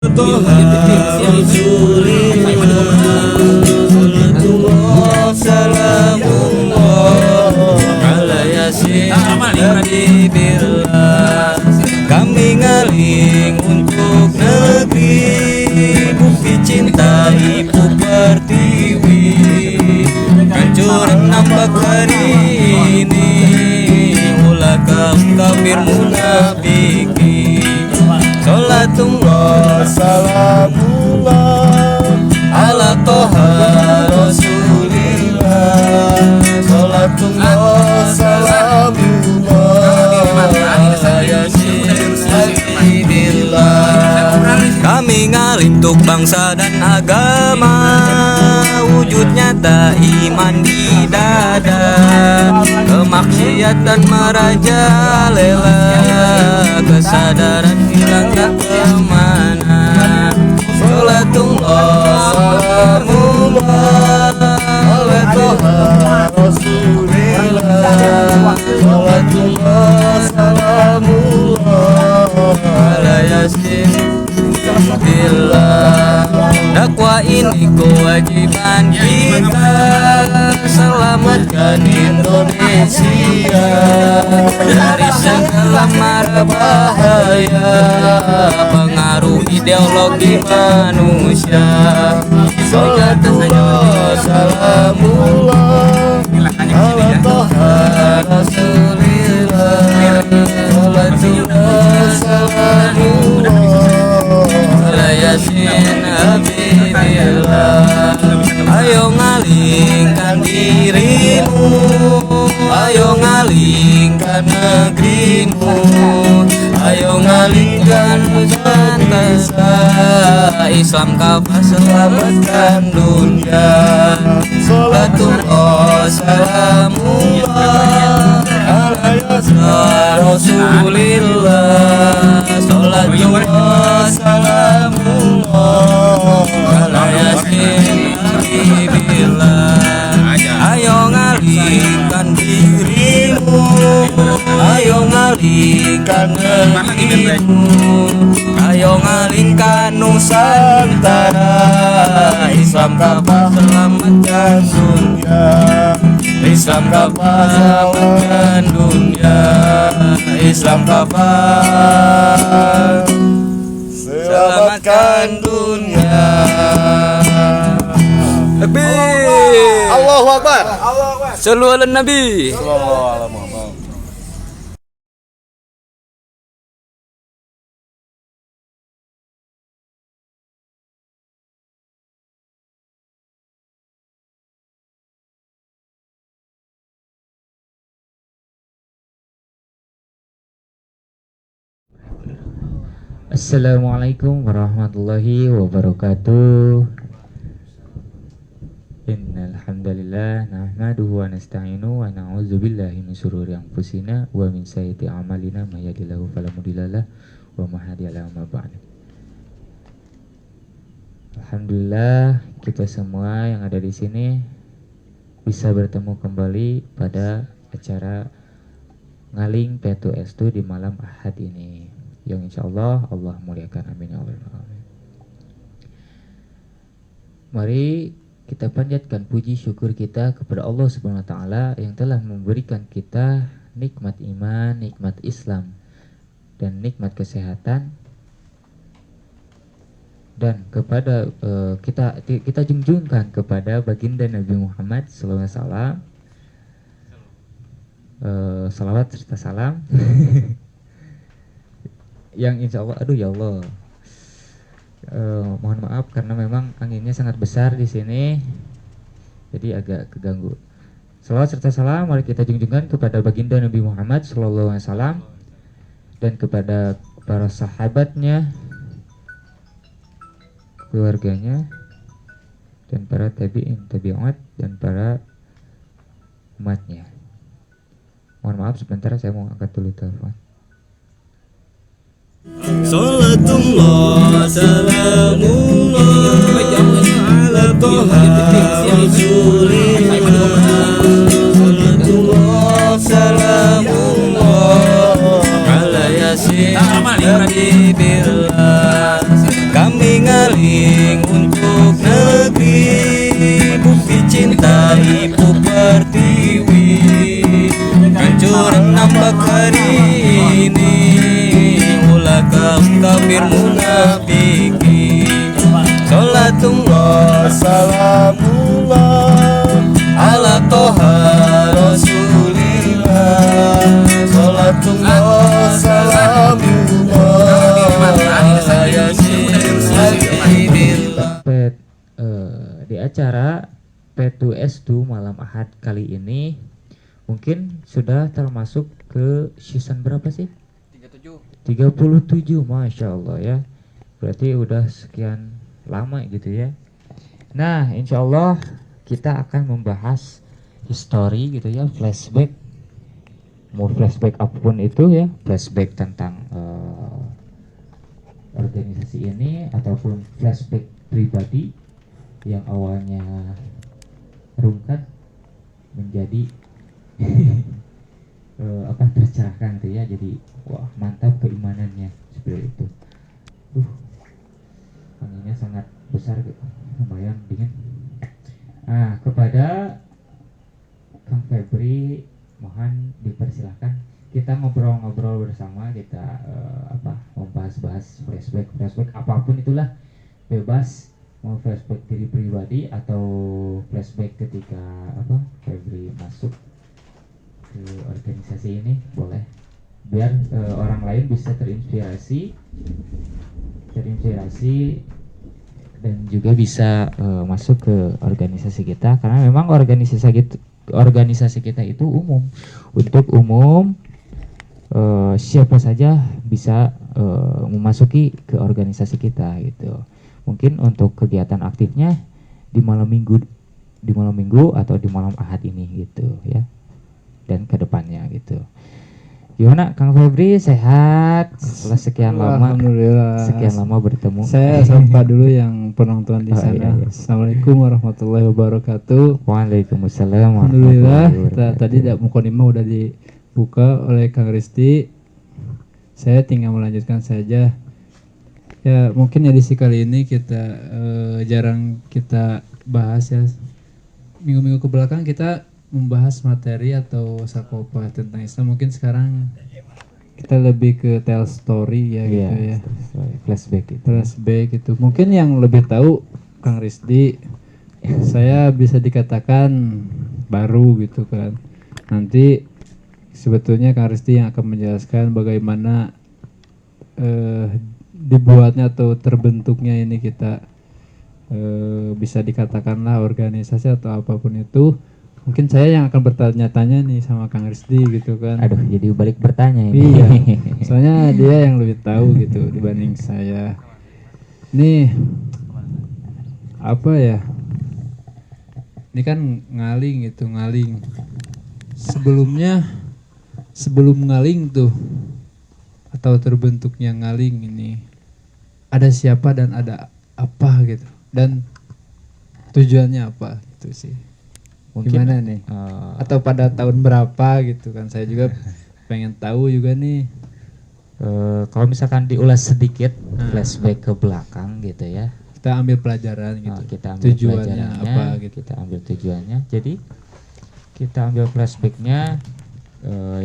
Toha Rasulillah Salatullah Salamullah Ala Yasin Habibillah. Kami ngaling untuk negeri, bukti cinta ibu pertiwi. Hancur nampak hari ini, ulah kaum kafir munafikin. Salatullah salamullah ala Toha Rasulillah. Salatullah salamullah ala Yasin Habibillah. Kami ngalim untuk bangsa dan agama, wujud nyata iman di dada. Kemaksiatan merajalela, kesadaran hilang tak kemana. Salatullah salamullah ala Toha Rasulillah. Salatullah salamullah ala Yasin Billah. Dakwah ini kewajiban kita, selamatkan Indonesia dari segala mara bahaya pengaruh ideologi manusia. Salatullah salamullah ala Toha Rasulillah. Salatullah salamullah ala Yasin Habibillah. Ayo ngalingkan dirimu, ayo ngalingkan negerimu, ayo ngalingkan Nusantara. Islam kafah selamatkan dunia. Salatullah salamullah ala Rasulillah. Salatullah salamullah ala Yasin Habibillah. Ayo ngalingkan dirimu, ayo ngalingkan negerimu, ayo ngalingkan Nusantara. Islam kafah selamatkan dunia. Islam kafah selamatkan dunia. Islam kafah selamatkan dunia. Allahu Akbar. Sallu ala Nabi. Assalamualaikum warahmatullahi wabarakatuh. Innal hamdalillah nahmaduhu wa nasta'inu wa na'udzu billahi min syururi anfusina wa min sayyiati a'malina may yahdihillahu fala mudhillalah wa may yudhlil fala hadiya. Alhamdulillah kita semua yang ada di sini bisa bertemu kembali pada acara Ngaling P2S2 di malam Ahad ini, yang insyaallah Allah muliakan, amin ya Allah. Mari kita panjatkan puji syukur kita kepada Allah Subhanahu wa taala yang telah memberikan kita nikmat iman, nikmat Islam, dan nikmat kesehatan, dan kepada kita junjungkan kepada baginda Nabi Muhammad SAW salawat serta salam yang insya Allah, aduh ya Allah, mohon maaf karena memang anginnya sangat besar di sini, jadi agak keganggu. Salawat serta salam mari kita junjungkan kepada baginda Nabi Muhammad SAW dan kepada para sahabatnya, keluarganya, dan para tabi'in, tabi'at, dan para umatnya. Mohon maaf sebentar, saya mau angkat dulu telepon. Salatullah salamullah ala Toha Rasulillah. Salatullah salamullah ala Yasin Habibillah. Ngaling-ngaling untuk negeri, bukti cinta ibu pertiwi. Hancur nambah hari ini, ulah kaum kafir munafiki. Salatullah Salamullah ala toha rasulillah. Salatullah Salamullah Ya Sayyidillah. Di acara P2S2 malam Ahad kali ini mungkin sudah termasuk ke season berapa sih? 37, Masya Allah ya. Berarti udah sekian lama gitu ya. Nah, insya Allah kita akan membahas history gitu ya, flashback. Mau flashback apapun itu ya, flashback tentang organisasi ini ataupun flashback pribadi yang awalnya rungkat menjadi tercerahkan gitu ya, jadi wah mantap keimanannya seperti itu. Anginnya sangat besar gitu, lumayan dingin. Kepada Kang Febri mohon dipersilahkan kita ngobrol-ngobrol bersama, kita membahas-bahas flashback apapun itulah, bebas mau flashback diri pribadi atau flashback ketika Febri masuk ke organisasi ini, boleh biar orang lain bisa terinspirasi dan juga bisa masuk ke organisasi kita, karena memang organisasi kita itu umum, untuk umum, siapa saja bisa memasuki ke organisasi kita gitu. Mungkin untuk kegiatan aktifnya di malam minggu atau di malam Ahad ini gitu ya, dan kedepannya gitu. Gimana Kang Febri, sehat setelah sekian lama? Alhamdulillah. Sekian lama bertemu. Saya sapa dulu yang penonton di sana. Iya. Assalamualaikum warahmatullahi wabarakatuh. Waalaikumsalam. Alhamdulillah. Tadi mukodimah udah dibuka oleh Kang Risti. Saya tinggal melanjutkan saja. Ya mungkin edisi kali ini kita jarang kita bahas ya. Minggu-minggu kebelakang kita membahas materi atau sakopa tentang Islam. Mungkin sekarang kita lebih ke tell story ya gitu ya. Flashback itu. Mungkin yang lebih tahu Kang Risdi, saya bisa dikatakan baru gitu kan. Nanti sebetulnya Kang Risdi yang akan menjelaskan bagaimana dibuatnya atau terbentuknya ini kita bisa dikatakanlah organisasi atau apapun itu. Mungkin saya yang akan bertanya-tanya nih sama Kang Risdi gitu kan. Aduh, jadi balik bertanya ini. Iya, soalnya dia yang lebih tahu gitu dibanding saya. Nih, apa ya? Ini kan ngaling gitu, ngaling. Sebelum ngaling tuh, atau terbentuknya ngaling ini, ada siapa dan ada apa gitu. Dan tujuannya apa gitu sih. Mungkin, gimana nih? Atau pada tahun berapa gitu kan? Saya juga pengen tahu juga nih. Kalau misalkan diulas sedikit, flashback ke belakang gitu ya. Kita ambil pelajaran gitu. Kita ambil tujuannya apa gitu. Kita ambil tujuannya. Jadi kita ambil flashbacknya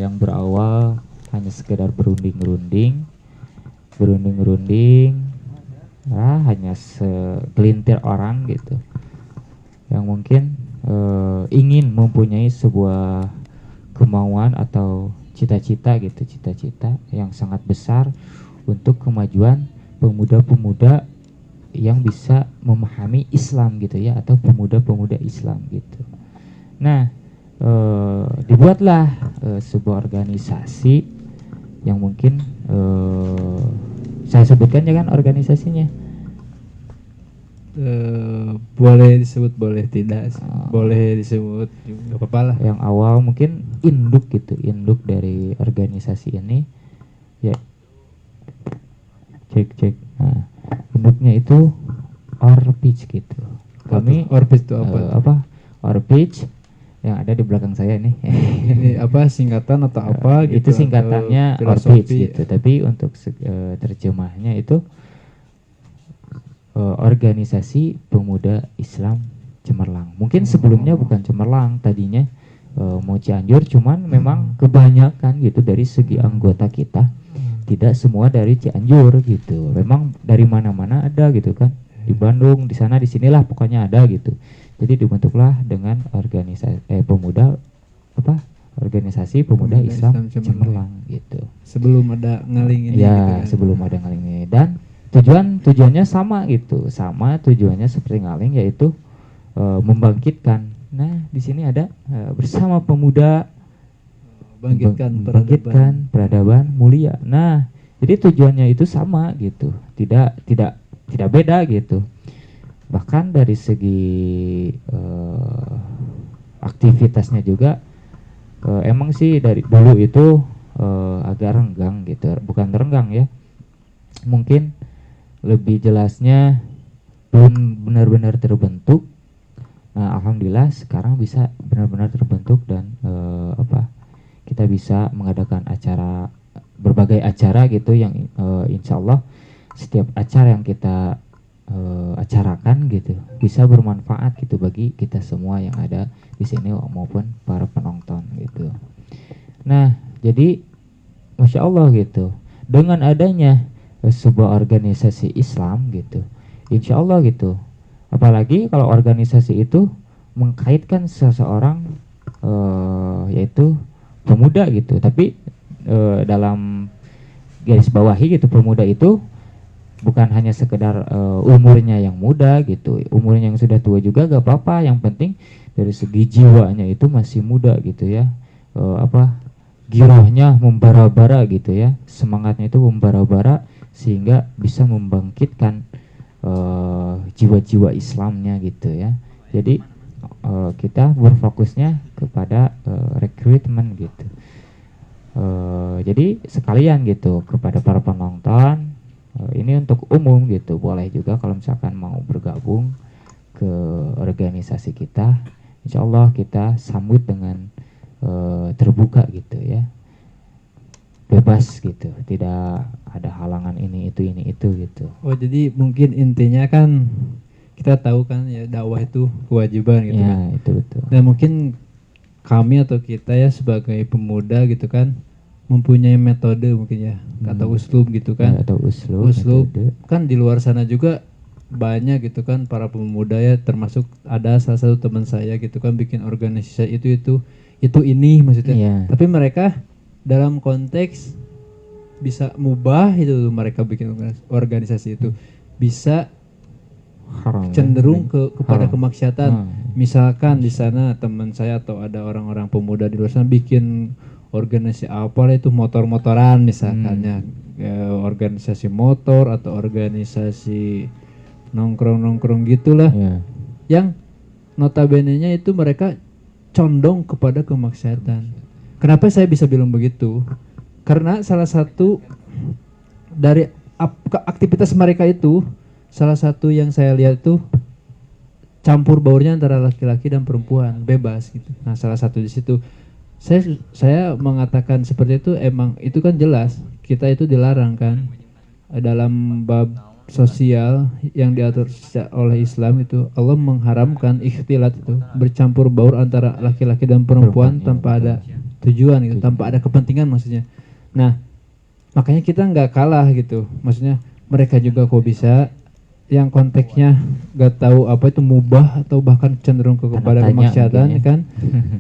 yang berawal hanya sekedar berunding-runding, hanya segelintir orang gitu, yang mungkin ingin mempunyai sebuah kemauan atau cita-cita yang sangat besar untuk kemajuan pemuda-pemuda yang bisa memahami Islam gitu ya, atau pemuda-pemuda Islam gitu. Nah, dibuatlah sebuah organisasi yang mungkin saya sebutkan ya kan organisasinya. Boleh disebut, boleh tidak, boleh disebut juga apa-apa lah. Yang awal mungkin induk gitu, induk dari organisasi ini ya, cek. Nah, induknya itu Orpitch gitu. Kami Orpitch itu apa? Orpitch yang ada di belakang saya nih. Ini apa, singkatan atau apa gitu? Itu singkatannya Orpitch gitu. Tapi untuk terjemahnya itu organisasi pemuda Islam Cemerlang. Mungkin sebelumnya bukan Cemerlang, tadinya mau Cianjur, cuman memang kebanyakan gitu dari segi anggota kita tidak semua dari Cianjur gitu. Memang dari mana-mana ada gitu kan. Di Bandung, di sana, di sinilah pokoknya ada gitu. Jadi dibentuklah dengan organisasi pemuda apa? Organisasi Pemuda Islam Cemerlang gitu. Sebelum ada ngaling ini Ya, gitu kan. sebelum ada ngaling ini, dan tujuannya sama gitu. Sama tujuannya seperti ngaling, yaitu membangkitkan. Nah, di sini ada bersama pemuda Bangkitkan peradaban mulia. Nah, jadi tujuannya itu sama gitu. Tidak beda gitu. Bahkan dari segi aktivitasnya juga emang sih dari dulu itu agak renggang gitu. Bukan renggang ya. Mungkin lebih jelasnya belum benar-benar terbentuk. Nah, alhamdulillah sekarang bisa benar-benar terbentuk dan kita bisa mengadakan berbagai acara gitu yang insya Allah setiap acara yang kita acarakan gitu bisa bermanfaat gitu bagi kita semua yang ada di sini maupun para penonton gitu. Nah, jadi Masya Allah gitu, dengan adanya sebuah organisasi Islam gitu, insya Allah gitu, apalagi kalau organisasi itu mengkaitkan seseorang yaitu pemuda gitu, tapi dalam garis bawahi gitu, pemuda itu bukan hanya sekedar umurnya yang muda gitu, umurnya yang sudah tua juga gak apa-apa, yang penting dari segi jiwanya itu masih muda gitu ya, girohnya membara-bara gitu ya, semangatnya itu membara-bara sehingga bisa membangkitkan jiwa-jiwa Islamnya gitu ya. Jadi kita berfokusnya kepada rekrutmen gitu. Jadi sekalian gitu kepada para penonton, ini untuk umum gitu, boleh juga kalau misalkan mau bergabung ke organisasi kita, insya Allah kita sambut dengan terbuka gitu ya, bebas gitu, tidak ada halangan ini itu gitu. Oh, jadi mungkin intinya kan kita tahu kan ya, dakwah itu kewajiban gitu Ya, kan. itu betul. Dan mungkin kami atau kita ya sebagai pemuda gitu kan mempunyai metode mungkin ya, atau uslub gitu kan. Atau uslub metode. Kan di luar sana juga banyak gitu kan para pemuda ya, termasuk ada salah satu teman saya gitu kan bikin organisasi itu ini maksudnya. Iya. Tapi mereka dalam konteks bisa mubah itu, mereka bikin organisasi itu bisa Haram, cenderung ya. kepada Haram. kemaksiatan. Misalkan di sana teman saya atau ada orang-orang pemuda di luar sana bikin organisasi apa lah itu, motor-motoran misalkannya, organisasi motor atau organisasi nongkrong-nongkrong gitulah, Ya. yang notabene-nya itu mereka condong kepada kemaksiatan. Kenapa saya bisa bilang begitu? Karena salah satu dari aktivitas mereka itu, salah satu yang saya lihat itu campur baurnya antara laki-laki dan perempuan, bebas gitu. Nah, salah satu di situ saya mengatakan seperti itu, emang itu kan jelas kita itu dilarang kan dalam bab sosial yang diatur oleh Islam itu. Allah mengharamkan ikhtilat itu, bercampur baur antara laki-laki dan perempuan tanpa ada tujuan gitu, tanpa ada kepentingan maksudnya. Nah, makanya kita nggak kalah gitu, maksudnya mereka juga kok bisa yang konteksnya gak tahu apa itu mubah atau bahkan cenderung kepada kemaksiatan kan.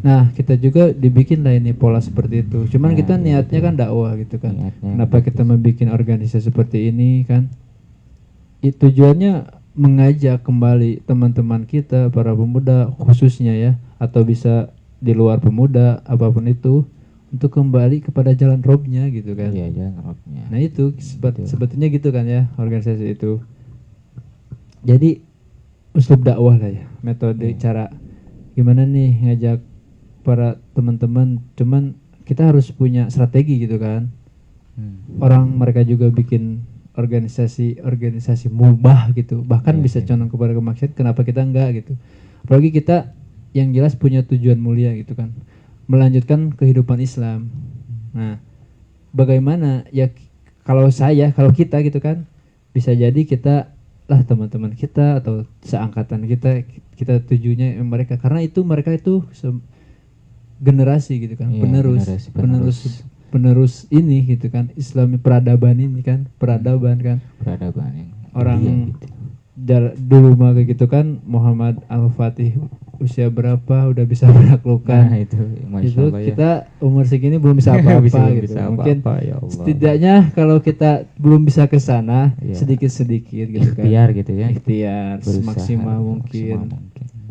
Nah, kita juga dibikin lah ini pola seperti itu. Cuman kita niatnya kan dakwah gitu kan. Kenapa kita membuat organisasi seperti ini kan? Tujuannya mengajak kembali teman-teman kita para pemuda khususnya ya, atau bisa di luar pemuda apapun itu, untuk kembali kepada jalan robnya gitu kan. Iya, jalan robnya. Nah itu sebetulnya gitu kan ya organisasi itu. Jadi uslub dakwah lah ya, metode cara gimana nih ngajak para teman-teman. Cuman kita harus punya strategi gitu kan. Orang mereka juga bikin organisasi mubah gitu, bahkan bisa condong kepada kemaksiatan, kenapa kita enggak gitu. Apalagi kita yang jelas punya tujuan mulia gitu kan, melanjutkan kehidupan Islam. Nah, bagaimana ya kalau kita gitu kan, bisa jadi kita lah teman-teman kita atau seangkatan kita tujunya mereka, karena mereka itu generasi gitu kan, Iya, penerus ini gitu kan, Islami peradaban ini kan, peradaban kan, peradaban yang orang mulia gitu. dulu mah kayak gitu kan, Muhammad Al-Fatih usia berapa udah bisa menaklukkan. Nah, itu Masya Itu Allah ya. kita umur segini belum bisa apa-apa Belum gitu. bisa Mungkin apa-apa, ya Allah. setidaknya kalau kita belum bisa ke sana, Iya. sedikit-sedikit gitu kan. Ikhtiar gitu ya. Ikhtiar Berusaha semaksimal maksimal mungkin.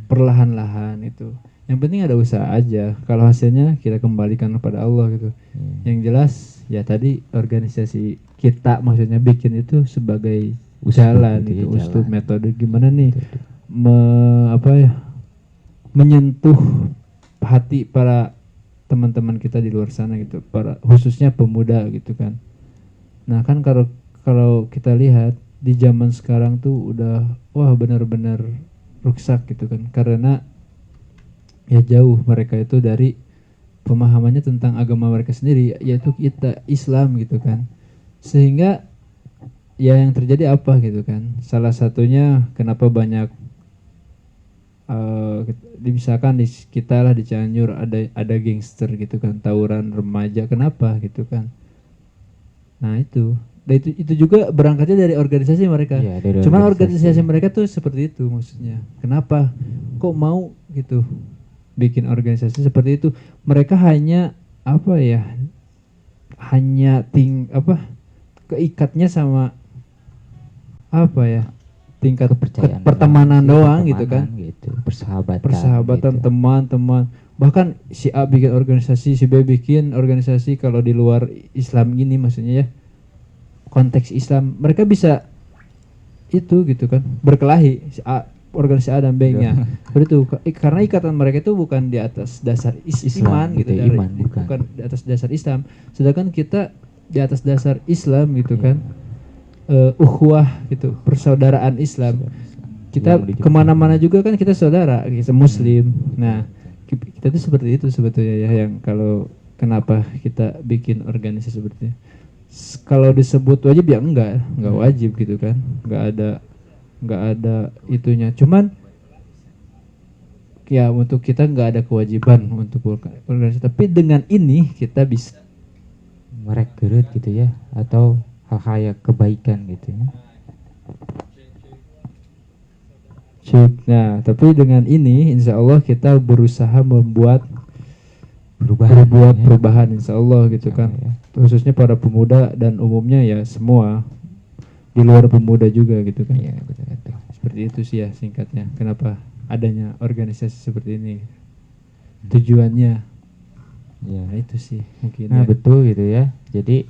Perlahan-lahan itu. Yang penting ada usaha aja. Kalau hasilnya kita kembalikan kepada Allah gitu. Yang jelas ya tadi organisasi kita maksudnya bikin itu sebagai jalan gitu ya, itu, uslub, jalan. metode gimana nih menyentuh hati para teman-teman kita di luar sana gitu, para khususnya pemuda gitu kan. Nah kan kalau kita lihat di zaman sekarang tuh udah wah benar-benar rusak gitu kan, karena ya jauh mereka itu dari pemahamannya tentang agama mereka sendiri, yaitu kita Islam gitu kan. Sehingga ya yang terjadi apa gitu kan, salah satunya kenapa banyak misalkan di kita lah di Cianjur ada gangster gitu kan, tawuran remaja, kenapa gitu kan. Nah itu juga berangkatnya dari organisasi mereka. Iya, dari Cuman organisasi. organisasi mereka tuh seperti itu maksudnya. Kenapa kok mau gitu bikin organisasi seperti itu? Mereka hanya keikatnya sama tingkat Kepercayaan pertemanan doang pertemanan gitu kan. gitu. Persahabatan gitu. teman-teman, bahkan si A bikin organisasi, si B bikin organisasi, kalau di luar Islam gini maksudnya ya, konteks Islam mereka bisa itu gitu kan, berkelahi si A, organisasi A dan B-nya. Begitu karena ikatan mereka itu bukan di atas dasar Islam iman gitu, gitu, iman, bukan. bukan di atas dasar Islam, sedangkan kita di atas dasar Islam gitu kan. Ukhuwah gitu, persaudaraan Islam. Kita kemana-mana juga kan kita saudara, kita Muslim. Nah, kita tuh seperti itu sebetulnya ya, yang kalau kenapa kita bikin organisasi seperti itu. Kalau disebut wajib ya enggak wajib gitu kan, enggak ada itunya. Cuman ya untuk kita enggak ada kewajiban untuk organisasi, tapi dengan ini kita bisa merekrut gitu ya, atau hal-hal kebaikan gitu ya. Nah, tapi dengan ini insya Allah kita berusaha membuat Perubahan ya. perubahan insya Allah gitu kan. Ya. Khususnya para pemuda dan umumnya ya semua di luar pemuda juga gitu kan. Iya, betul. Seperti itu sih ya singkatnya. Kenapa adanya organisasi seperti ini? Tujuannya. Ya. Nah, itu sih mungkin. Nah, ya. betul gitu ya. Jadi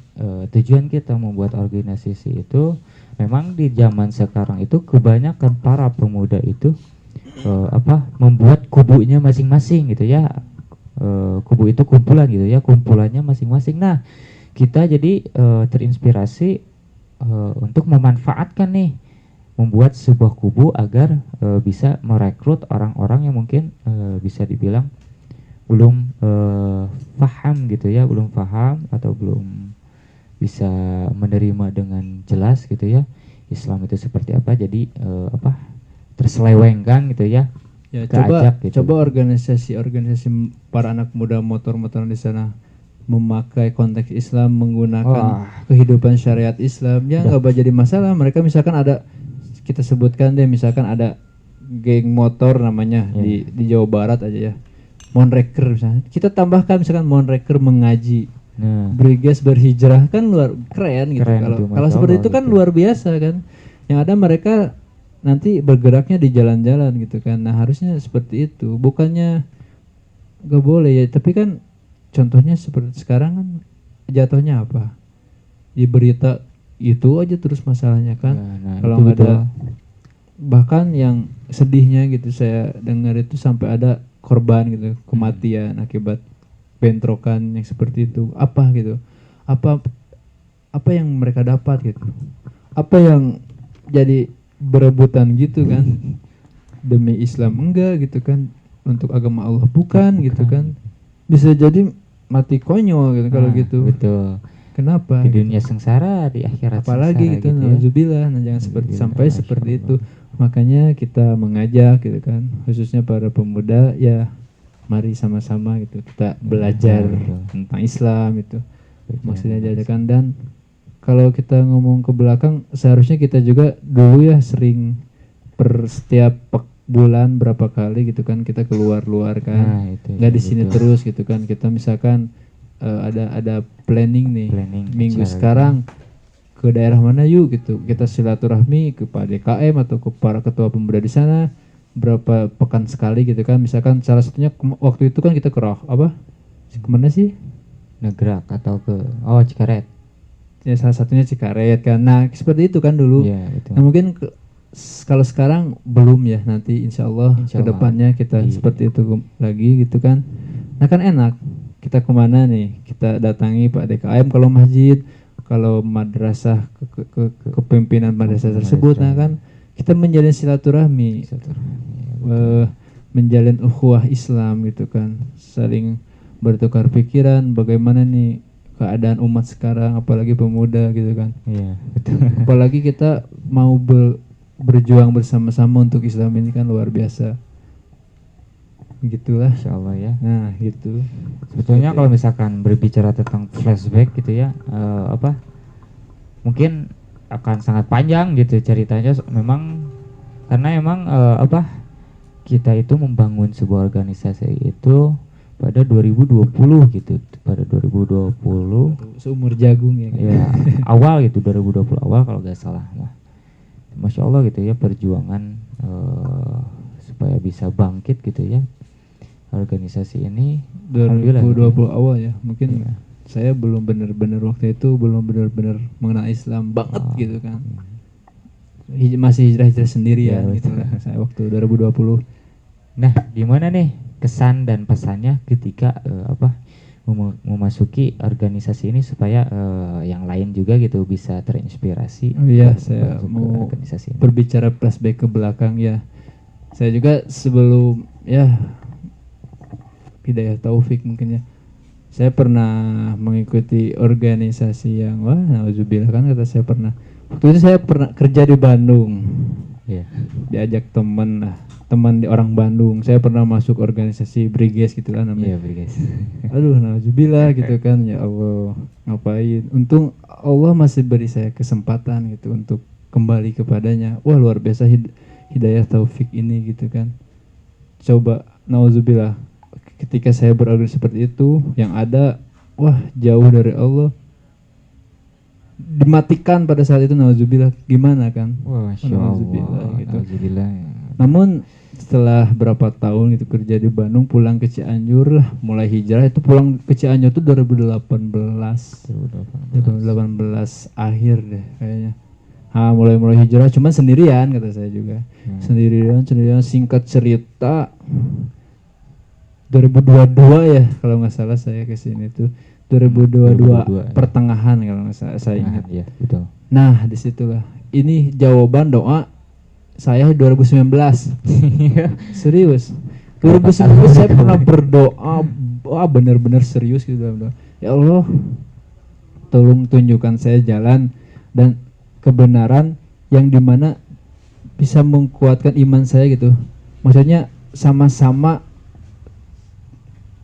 tujuan kita membuat organisasi itu memang di zaman sekarang itu kebanyakan para pemuda itu membuat kubunya masing-masing gitu ya. Kubu itu kumpulan gitu ya, kumpulannya masing-masing. Nah, kita jadi terinspirasi untuk memanfaatkan nih, membuat sebuah kubu agar bisa merekrut orang-orang yang mungkin bisa dibilang belum paham gitu ya, belum paham atau belum bisa menerima dengan jelas gitu ya Islam itu seperti apa. Jadi terselewengkan gitu ya. Ya, keajak gitu. coba organisasi para anak muda motor-motoran di sana memakai konteks Islam, menggunakan kehidupan syariat Islam, ya nggak jadi masalah. Mereka misalkan ada, kita sebutkan deh, misalkan ada geng motor namanya di Jawa Barat aja ya, Monreker misalnya, kita tambahkan misalkan Monreker mengaji, Briges berhijrah, kan luar keren gitu. Kalau seperti itu kan gitu. luar biasa kan. Yang ada mereka nanti bergeraknya di jalan-jalan gitu kan. Nah, harusnya seperti itu, bukannya gak boleh ya. Tapi kan contohnya seperti sekarang kan jatuhnya apa, di berita itu aja terus masalahnya kan. Kalau nggak ada, bahkan yang sedihnya gitu saya dengar itu sampai ada korban gitu, kematian akibat bentrokan yang seperti itu. Apa gitu, apa yang mereka dapat gitu, apa yang jadi berebutan gitu kan, demi Islam enggak gitu kan, untuk agama Allah bukan gitu kan, bisa jadi mati konyol gitu kalau gitu. Betul. Kenapa? di gitu. dunia sengsara, di akhirat Apalagi sengsara gitu, ya. nauzubillah. Nah, jangan sampai Masya seperti Allah. itu. Makanya kita mengajak gitu kan, khususnya para pemuda, ya mari sama-sama gitu kita belajar betul. tentang Islam itu. Belajar Maksudnya tentang diajarkan. Dan kalau kita ngomong ke belakang, seharusnya kita juga dulu ya sering setiap bulan berapa kali gitu kan kita keluar-luar Nah, kan, itu nggak ya, di sini betul. terus gitu kan. Kita misalkan ada planning nih, Planning minggu acara sekarang ke daerah mana yuk gitu, kita silaturahmi ke Pak DKM atau ke para ketua pemuda di sana berapa pekan sekali gitu kan. Misalkan salah satunya waktu itu kan kita ke kemana sih Negrak atau ke Cikaret. ya, salah satunya Cikaret kan. Nah seperti itu kan dulu. Iya, betul. Nah mungkin kalau sekarang belum ya, nanti insya Allah Insya Allah. kedepannya kita Iya. seperti itu lagi gitu kan. Nah kan enak, kita kemana nih, kita datangi Pak DKM kalau masjid, kalau madrasah kepemimpinan madrasah tersebut. Nah kan kita menjalin silaturahmi, menjalin ukhuwah Islam gitu kan, saling bertukar pikiran bagaimana nih keadaan umat sekarang, apalagi pemuda gitu kan. Iya, betul. Apalagi kita mau berjuang bersama-sama untuk Islam ini kan luar biasa. Gitulah. Insya Allah ya. Nah gitu. Sebetulnya kalau misalkan berbicara tentang flashback gitu ya, mungkin akan sangat panjang gitu ceritanya. Memang karena emang kita itu membangun sebuah organisasi itu pada 2020 gitu, pada 2020 Seumur jagung ya. ya awal gitu, 2020 awal kalau nggak salah. Nah, Masya Allah gitu ya perjuangan supaya bisa bangkit gitu ya organisasi ini. 2020 awal ya, mungkin Iya. saya belum benar-benar waktu itu belum benar-benar mengenal Islam banget gitu kan. Masih hijrah-hijrah sendirian Ya, gitu betul. lah saya waktu 2020. Nah, gimana nih kesan dan pesannya ketika memasuki organisasi ini supaya yang lain juga gitu bisa terinspirasi. Oh iya, untuk saya masuk ke mau organisasi ini. berbicara flashback ke belakang ya. Saya juga sebelum ya Hidayah Taufik mungkin ya, saya pernah mengikuti organisasi yang nauzubillah kan kata saya pernah. Waktu itu saya pernah kerja di Bandung. Iya. Diajak teman di orang Bandung. Saya pernah masuk organisasi Briges gitu kan Iya, namanya. guys. Aduh, nauzubillah gitu kan, ya Allah, ngapain? Untung Allah masih beri saya kesempatan gitu untuk kembali kepadanya. Wah, luar biasa Hidayah Taufik ini gitu kan. Coba nauzubillah ketika saya berorganisasi seperti itu, yang ada jauh dari Allah. Dimatikan pada saat itu, nauzubillah, gimana kan? Wah, Masya Allah. Nauzubillah gitu. Nauzubillah. Namun setelah berapa tahun gitu kerja di Bandung, pulang ke Cianjur lah, mulai hijrah itu pulang ke Cianjur itu 2018 akhir deh kayaknya. Mulai hijrah, cuman sendirian kata saya juga. Sendirian, singkat cerita 2022 ya kalau nggak salah saya kesini tuh 2022 pertengahan kalau nggak salah saya ingat. Iya, betul. Nah disitulah ini jawaban doa saya 2019. Serius 2019 saya pernah berdoa benar-benar serius gitu dalam doa. Ya Allah, tolong tunjukkan saya jalan dan kebenaran yang dimana bisa menguatkan iman saya gitu. Maksudnya sama-sama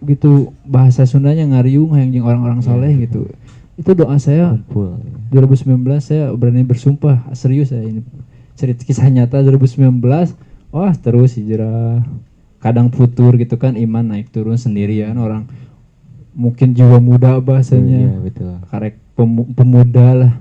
gitu, bahasa Sundanya ngariung yang orang-orang soleh gitu. Itu doa saya. Kumpul. 2019 saya berani bersumpah serius saya ini cerita kisah nyata 2019. Terus hijrah, kadang futur gitu kan, iman naik turun sendirian, orang mungkin jiwa muda bahasanya. Iya, betul. Karek pemuda lah,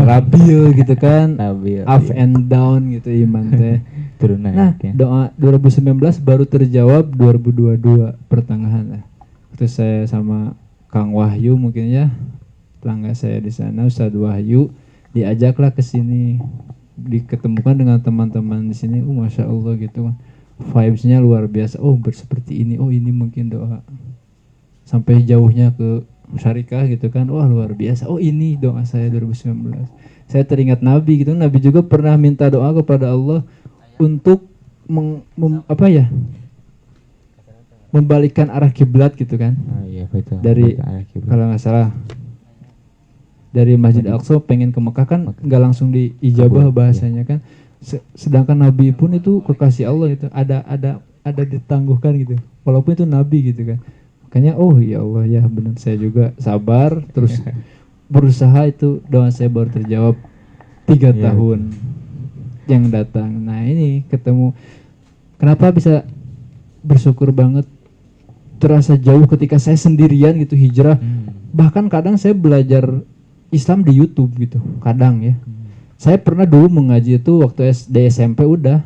labil gitu kan, Labil, up iya. and down gitu iman teh. Turun Nah, naik ya. doa 2019 baru terjawab 2022 pertengahan lah. Terus saya sama Kang Wahyu mungkin ya, tetangga saya di sana, Ustadz Wahyu, diajaklah ke sini, diketemukan dengan teman-teman di sini. Masya Allah gitu kan, vibes-nya luar biasa. Seperti ini, ini mungkin doa. Sampai jauhnya ke syarikah gitu kan, luar biasa. Ini doa saya 2019. Saya teringat Nabi gitu, Nabi juga pernah minta doa membalikkan arah kiblat gitu kan. Iya betul. Dari Ke arah kiblat. kalau nggak salah dari Masjid Al-Aqsa pengen ke Mekah kan nggak langsung diijabah bahasanya kan. Sedangkan Nabi pun itu kekasih Allah gitu, ada ditangguhkan gitu, walaupun itu Nabi gitu kan. Makanya oh ya Allah ya benar, saya juga sabar terus berusaha, itu doa saya baru terjawab 3 tahun yang datang. Nah ini ketemu, kenapa bisa bersyukur banget, terasa jauh ketika saya sendirian gitu hijrah. Bahkan kadang saya belajar Islam di YouTube gitu kadang ya. Saya pernah dulu mengaji itu waktu SD SMP, udah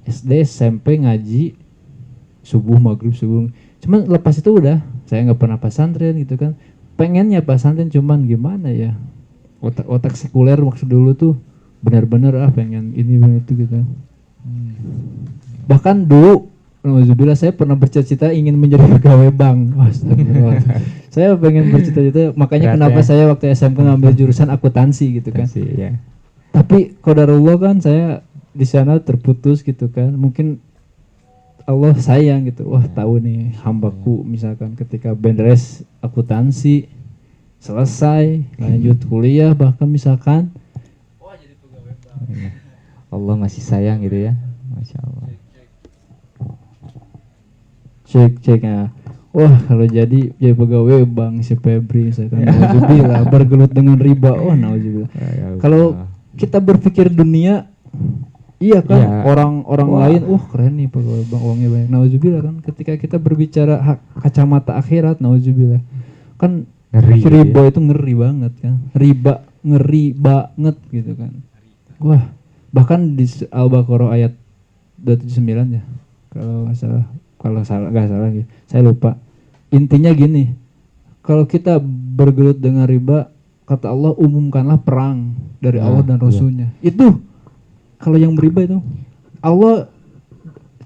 SD SMP ngaji subuh maghrib subuh, cuman lepas itu udah saya nggak pernah pesantren gitu kan. Pengennya pesantren cuman gimana ya, otak sekuler maksud dulu tuh benar-benar pengen ini pengen itu gitu. Bahkan dulu alhamdulillah saya pernah bercita-cita ingin menjadi pegawai bank. Astagfirullah. Saya pengen bercita-cita, makanya kenapa saya waktu SMK ngambil jurusan akuntansi gitu kan. Ya. Tapi qadarullah kan saya di sana terputus gitu kan. Mungkin Allah sayang gitu. Wah, tahu nih hambaku misalkan ketika beres akuntansi selesai lanjut kuliah bahkan misalkan Allah masih sayang gitu ya. Masya Allah. cek ya. Wah, kalau jadi pegawai bank si Febri misalkan, nauzubillah bergelut dengan riba. Oh, nauzubillah. Kalau kita berpikir dunia, iya kan, Ya. orang lain, keren nih pegawai bank uangnya banyak. Nauzubillah kan, ketika kita berbicara kacamata akhirat, nauzubillah. Kan Ngeri riba itu ngeri banget kan. Riba ngeri banget gitu kan. Wah, bahkan di Al-Baqarah ayat 279 ya. Kalau nggak salah. Kalau nggak salah gitu. Saya lupa. Intinya gini, kalau kita bergelut dengan riba, kata Allah umumkanlah perang dari Allah dan Rasulnya. Itu kalau yang beriba itu Allah,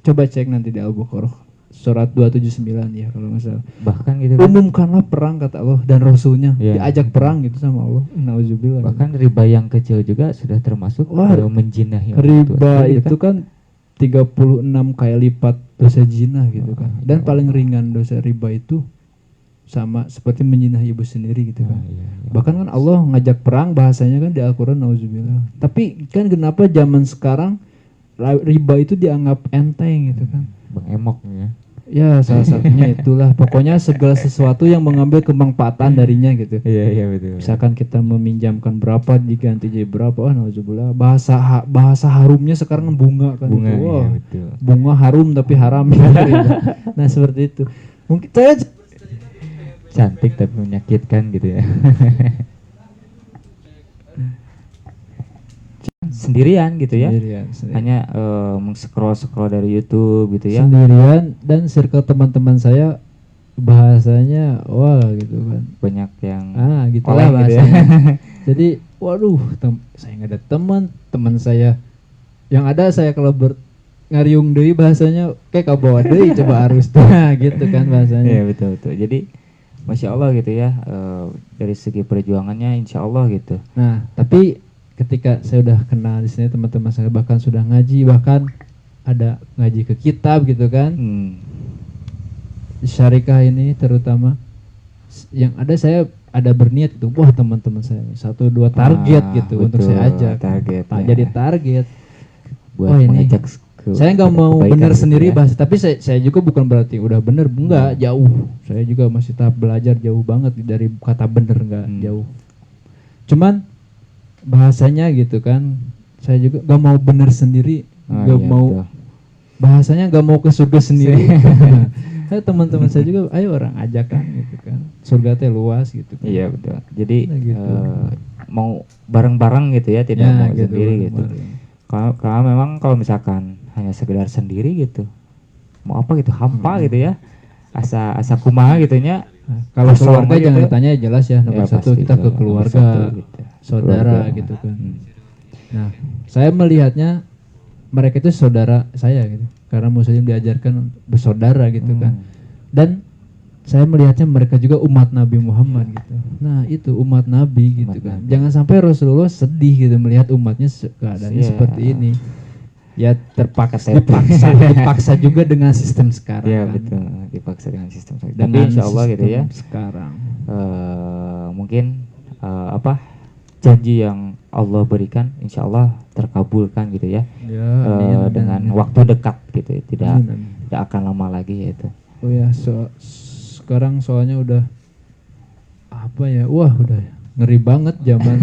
coba cek nanti di Al-Baqarah surat 279 ya kalau nggak salah. Bahkan gitu kan. Umumkanlah perang kata Allah dan Rasulnya. Ya. Diajak perang gitu sama Allah. Nauzubillah. Bahkan riba yang kecil juga sudah termasuk menjinahi orang tua. Riba Gitu itu kan 36 kali lipat dosa zina gitu kan. Dan paling ringan dosa riba itu sama seperti menjinahi ibu sendiri gitu kan. Bahkan kan Allah ngajak perang bahasanya kan di Al-Qur'an, nauzubillah. Tapi kan kenapa zaman sekarang riba itu dianggap enteng gitu kan. Bang Emok ya. Ya salah satunya itulah. Pokoknya segala sesuatu yang mengambil kemanfaatan darinya gitu. Iya betul. Misalkan kita meminjamkan berapa diganti jadi berapa, nauzubillah. Bahasa harumnya sekarang bunga kan. Bunga, itu. iya, betul. Bunga harum tapi haram. Nah seperti itu. Mungkin saya Cantik tapi menyakitkan gitu ya. Sendirian gitu ya. sendirian. Hanya scroll dari YouTube gitu ya. Sendirian dan circle teman-teman saya bahasanya wah gitu kan. Banyak yang Gitulah oleng gitu ya. bahasanya. Jadi waduh, saya nggak ada teman saya. Yang ada saya kalau ngariung deui bahasanya kayak kabawa deui coba harus gitu kan bahasanya. Iya betul. Jadi Masya Allah gitu ya, dari segi perjuangannya Insya Allah gitu. Nah, tapi ketika saya udah kenal di sini teman-teman saya bahkan sudah ngaji, bahkan ada ngaji ke kitab gitu kan. Di syarikah ini terutama yang ada saya ada berniat itu, wah teman-teman saya 1-2 target gitu betul, untuk saya ajak. target, ya. Jadi target. Buat Wah, ini mengajak saya nggak mau kebaikan benar gitu sendiri ya. bahasa, tapi saya juga bukan berarti udah benar, enggak, jauh. Saya juga masih tahap belajar jauh banget dari kata benar, enggak jauh. Cuman bahasanya gitu kan, saya juga nggak mau benar sendiri, nggak mau betul. bahasanya nggak mau ke surga sendiri. Nah, teman-teman saya juga, ayo orang ajakan gitu kan, surga teh luas gitu kan. Iya betul. Jadi Nah, gitu. Mau bareng-bareng gitu ya, tidak mau gitu, sendiri gitu. Kalau memang kalau misalkan hanya sekedar sendiri gitu, mau apa gitu, hampa gitu ya, asa kumaha gitunya. Nah, kalau Kosong keluarga gitu. jangan ditanya, jelas ya, nomor Ya, satu pasti kita itu, ke nomor keluarga, satu gitu. saudara Keluarga. gitu kan. Nah, saya melihatnya mereka itu saudara saya gitu, karena Muslim diajarkan bersaudara gitu kan. Dan saya melihatnya mereka juga umat Nabi Muhammad gitu. Nah itu umat Nabi gitu Umat kan. Nabi. Jangan sampai Rasulullah sedih gitu melihat umatnya keadaannya Iya. seperti ini. ya dipaksa juga dengan sistem sekarang. Ya kan. betul, dipaksa dengan sistem. Tapi Dengan insya Allah gitu ya. sistem sekarang. Mungkin janji yang Allah berikan insya Allah terkabulkan gitu ya. Ya, amin, dengan amin. waktu dekat gitu ya. Tidak Amin, amin. tidak akan lama lagi itu. Oh ya, sekarang soalnya udah apa ya? Wah, udah ngeri banget zaman.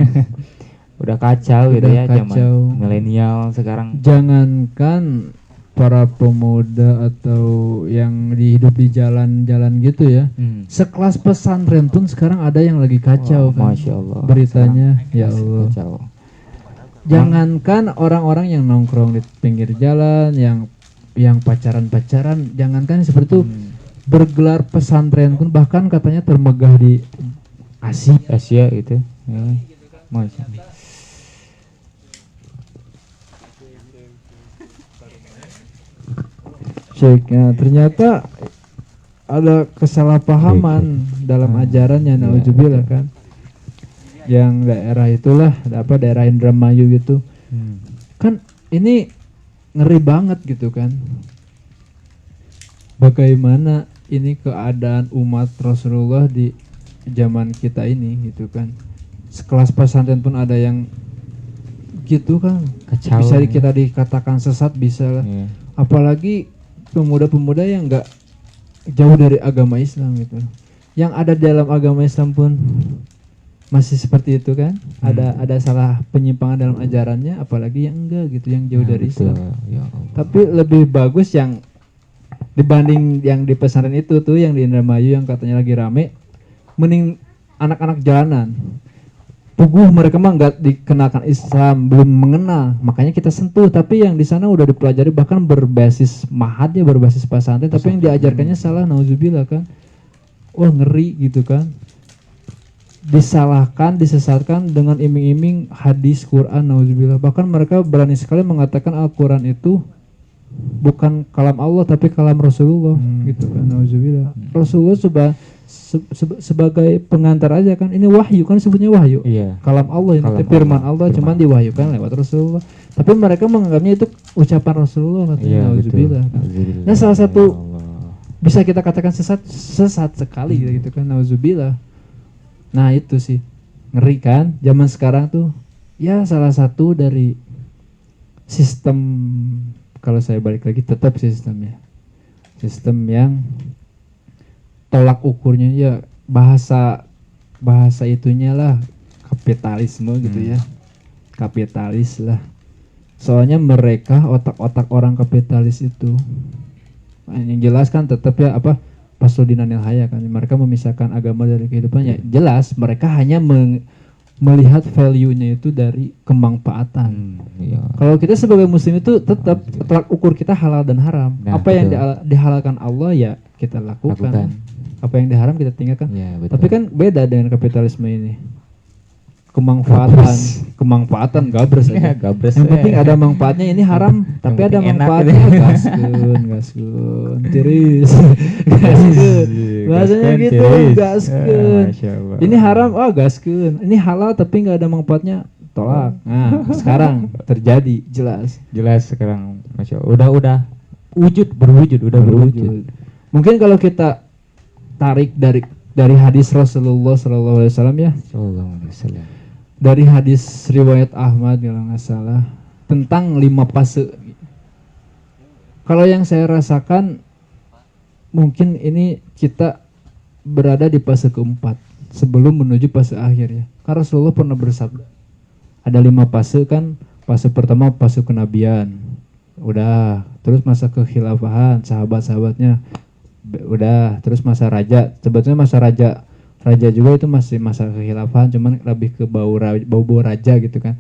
Udah kacau gitu Udah ya kacau. zaman milenial sekarang. Jangankan para pemuda atau yang hidup di jalan-jalan gitu ya. Sekelas pesantren pun sekarang ada yang lagi kacau kan. Masya Allah. Beritanya, Sekarang ya masih Allah. Kacau. Jangankan orang-orang yang nongkrong di pinggir jalan, yang pacaran-pacaran, jangankan seperti itu bergelar pesantren pun bahkan katanya termegah di Asia gitu. Ya. Masya Allah. Syekh, nah, ternyata ada kesalahpahaman dalam ajarannya, nauzubillah kan. Yang daerah itulah, daerah Indramayu gitu. Kan ini ngeri banget gitu kan. Bagaimana ini keadaan umat Rasulullah di zaman kita ini gitu kan. Sekelas pesantren pun ada yang gitu kan. Kacau, Bisa ya. kita dikatakan sesat bisa lah. Iya. Apalagi pemuda-pemuda yang enggak jauh dari agama Islam gitu. Yang ada dalam agama Islam pun masih seperti itu kan. Ada salah penyimpangan dalam ajarannya, apalagi yang enggak gitu, yang jauh dari Betul. Islam. Ya Allah. Tapi lebih bagus yang dibanding yang di pesantren itu tuh, yang di Indramayu yang katanya lagi rame, mending anak-anak jalanan. Puguh mereka mah nggak dikenakan Islam, belum mengenal, makanya kita sentuh. Tapi yang di sana udah dipelajari, bahkan berbasis mahat ya, berbasis pesantren, tapi yang diajarkannya salah, nauzubillah kan. Wah ngeri gitu kan. Disalahkan, disesatkan dengan iming-iming hadis Quran, nauzubillah. Bahkan mereka berani sekali mengatakan Al-Quran itu bukan kalam Allah tapi kalam Rasulullah gitu kan, nauzubillah. Rasulullah sebagai pengantar aja kan, ini wahyu kan, sebutnya wahyu. Iya. Kalam Allah ini, Kalam firman Allah, Allah, cuman diwahyukan lewat Rasulullah. Tapi mereka menganggapnya itu ucapan Rasulullah katanya, Iya, nauzubillah betul. kan. Nauzubillah. Nah, salah satu Ya Allah. bisa kita katakan sesat sekali gitu kan, nauzubillah. Nah itu sih ngeri kan zaman sekarang tuh ya. Salah satu dari sistem, kalau saya balik lagi tetap sistem yang tolak ukurnya ya bahasa itunya lah kapitalisme gitu ya, kapitalis lah. Soalnya mereka otak-otak orang kapitalis itu yang jelas kan tetap ya apa, Fasluddinanil Haya kan, mereka memisahkan agama dari kehidupannya. Jelas mereka hanya melihat value-nya itu dari kemanfaatan. Iya. Kalau kita sebagai muslim itu tetap tolak ukur kita halal dan haram. Nah, Apa yang betul. dihalalkan Allah ya kita lakukan. Apa yang diharam kita tinggalkan. Iya, betul. Tapi kan beda dengan kapitalisme ini. Kemanfaatan gabres aja. Gabres. Yang penting ada manfaatnya, ini haram tapi ada penting enak manfaatnya. Gaskeun tiris. Gaskeun. Bahasanya Gaskeun, gitu, tiris. gaskeun. Masya Allah. Ini haram, gaskeun. Ini halal tapi nggak ada manfaatnya, tolak. Nah, sekarang terjadi jelas. Jelas sekarang, Masya Allah. Udah berwujud. Mungkin kalau kita tarik dari hadis Rasulullah SAW ya, Sallallahu alaihi wasallam. dari hadis riwayat Ahmad kalau nggak salah tentang 5 fase. Kalau yang saya rasakan mungkin ini kita berada di fase keempat sebelum menuju fase akhir ya. Karena Rasulullah pernah bersabda ada 5 fase kan. Fase pertama fase kenabian, udah. Terus masa kekhilafahan, sahabat-sahabatnya, udah. Terus masa raja, sebetulnya masa raja juga itu masih masa kekhilafahan, cuman lebih ke bau raja gitu kan.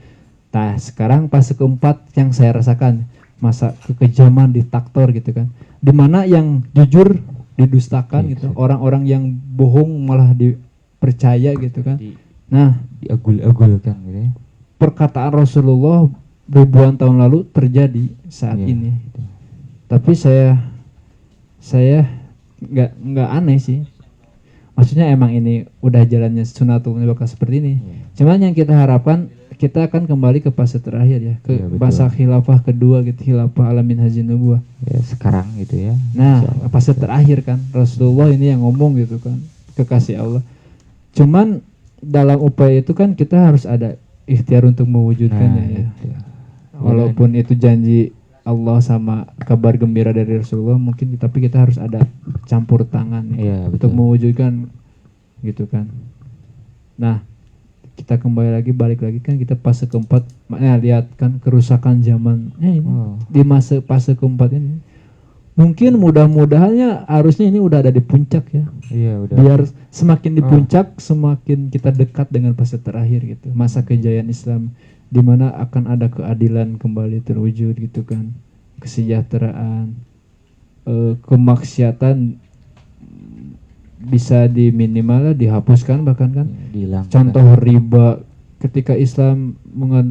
Nah sekarang fase keempat yang saya rasakan masa kekejaman, diktator gitu kan, dimana yang jujur didustakan gitu, orang-orang yang bohong malah dipercaya gitu kan. Nah Diagul-agulkan gitu ya. perkataan Rasulullah ribuan tahun lalu terjadi saat Iya. ini. Tapi saya nggak aneh sih. Maksudnya emang ini udah jalannya sunnatul bakal seperti ini. Cuman yang kita harapkan kita akan kembali ke fase terakhir ya, ke Iya, betul. masa khilafah kedua gitu, khilafah alamin haji nubuwah. Ya, sekarang gitu ya. Nah, Insyaallah. fase terakhir kan Rasulullah ini yang ngomong gitu kan, kekasih Allah. Cuman dalam upaya itu kan kita harus ada ikhtiar untuk mewujudkannya Nah, ya. itu. Walaupun itu janji Allah sama kabar gembira dari Rasulullah mungkin, tapi kita harus ada campur tangan ya, Iya, untuk betul. mewujudkan gitu kan. Nah, kita kembali lagi, balik lagi kan kita fase keempat. Nah, lihat kan kerusakan zamannya ini Oh. di fase keempat ini. Mungkin mudah-mudahannya harusnya ini udah ada di puncak ya. Iya, udah. Biar semakin di Oh. puncak semakin kita dekat dengan fase terakhir gitu. Masa kejayaan Islam di mana akan ada keadilan kembali terwujud gitu kan. Kesejahteraan, kemaksiatan bisa diminimal, dihapuskan bahkan kan. Dihilangkan. Contoh riba, ketika Islam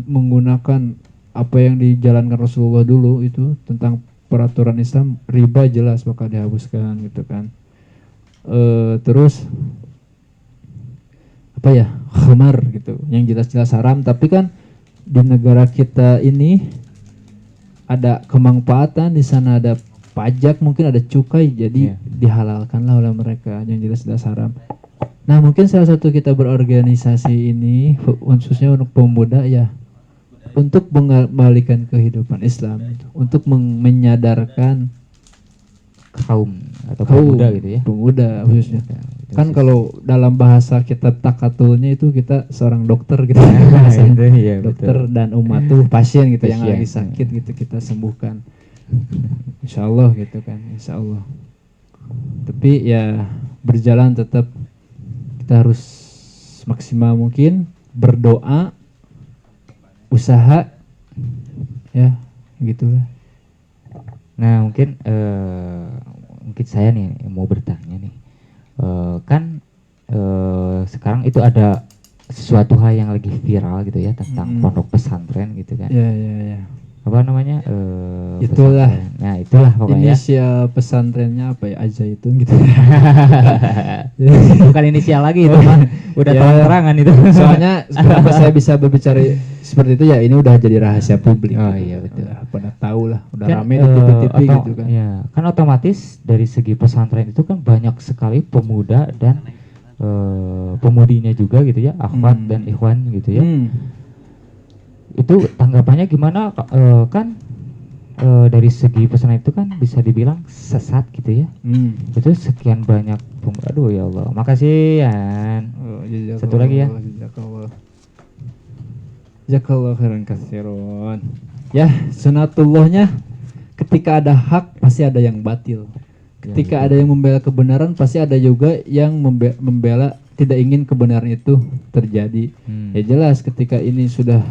menggunakan apa yang dijalankan Rasulullah dulu itu tentang peraturan Islam, riba jelas bakal dihapuskan gitu kan. Terus apa ya, khamar gitu, yang jelas-jelas haram, tapi kan di negara kita ini ada kemanfaatan, di sana ada pajak, mungkin ada cukai, jadi Iya. dihalalkanlah oleh mereka yang jelas-jelas haram. Nah, mungkin salah satu kita berorganisasi ini khususnya untuk pemuda ya, untuk mengembalikan kehidupan Islam, untuk menyadarkan Kaum atau kaum pemuda gitu ya. pemuda khususnya. Pemuda, gitu Kan sih. kalau dalam bahasa kitab takatulnya itu kita seorang dokter gitu. Itu, iya, Dokter betul. dan umat tuh pasien gitu, yang Pasien, lagi sakit gitu kita sembuhkan. Insya Allah gitu kan, insya Allah. Tapi ya berjalan tetap kita harus maksimal mungkin berdoa, usaha, ya gitulah. Nah, mungkin saya nih yang mau bertanya nih. Kan sekarang itu ada sesuatu hal yang lagi viral gitu ya tentang pondok pesantren gitu kan. Ya ya ya. Apa namanya? Itulah. Pesantren. Nah, itulah pokoknya. Inisial pesantrennya apa ya, aja itu gitu. Bukan inisial lagi itu mah. Udah Ya. terang-terangan itu. Soalnya kenapa saya bisa berbicara seperti itu ya, ini udah jadi rahasia publik. Oh, gitu. iya, betul. Udah pada tahu lah, udah Kan, rame di TV gitu kan. Ya, kan otomatis dari segi pesantren itu kan banyak sekali pemuda dan pemudinya juga gitu ya, akhwat dan ikhwan gitu ya. Itu tanggapannya gimana? Kan dari segi pesantren itu kan bisa dibilang sesat gitu ya. Itu sekian banyak aduh ya Allah, makasih Yan. Satu lagi ya. Jazakallah khairan katsiran. Ya, sunatullahnya ketika ada hak pasti ada yang batil. Ketika ada yang membela kebenaran pasti ada juga yang membela tidak ingin kebenaran itu terjadi. Ya jelas ketika ini sudah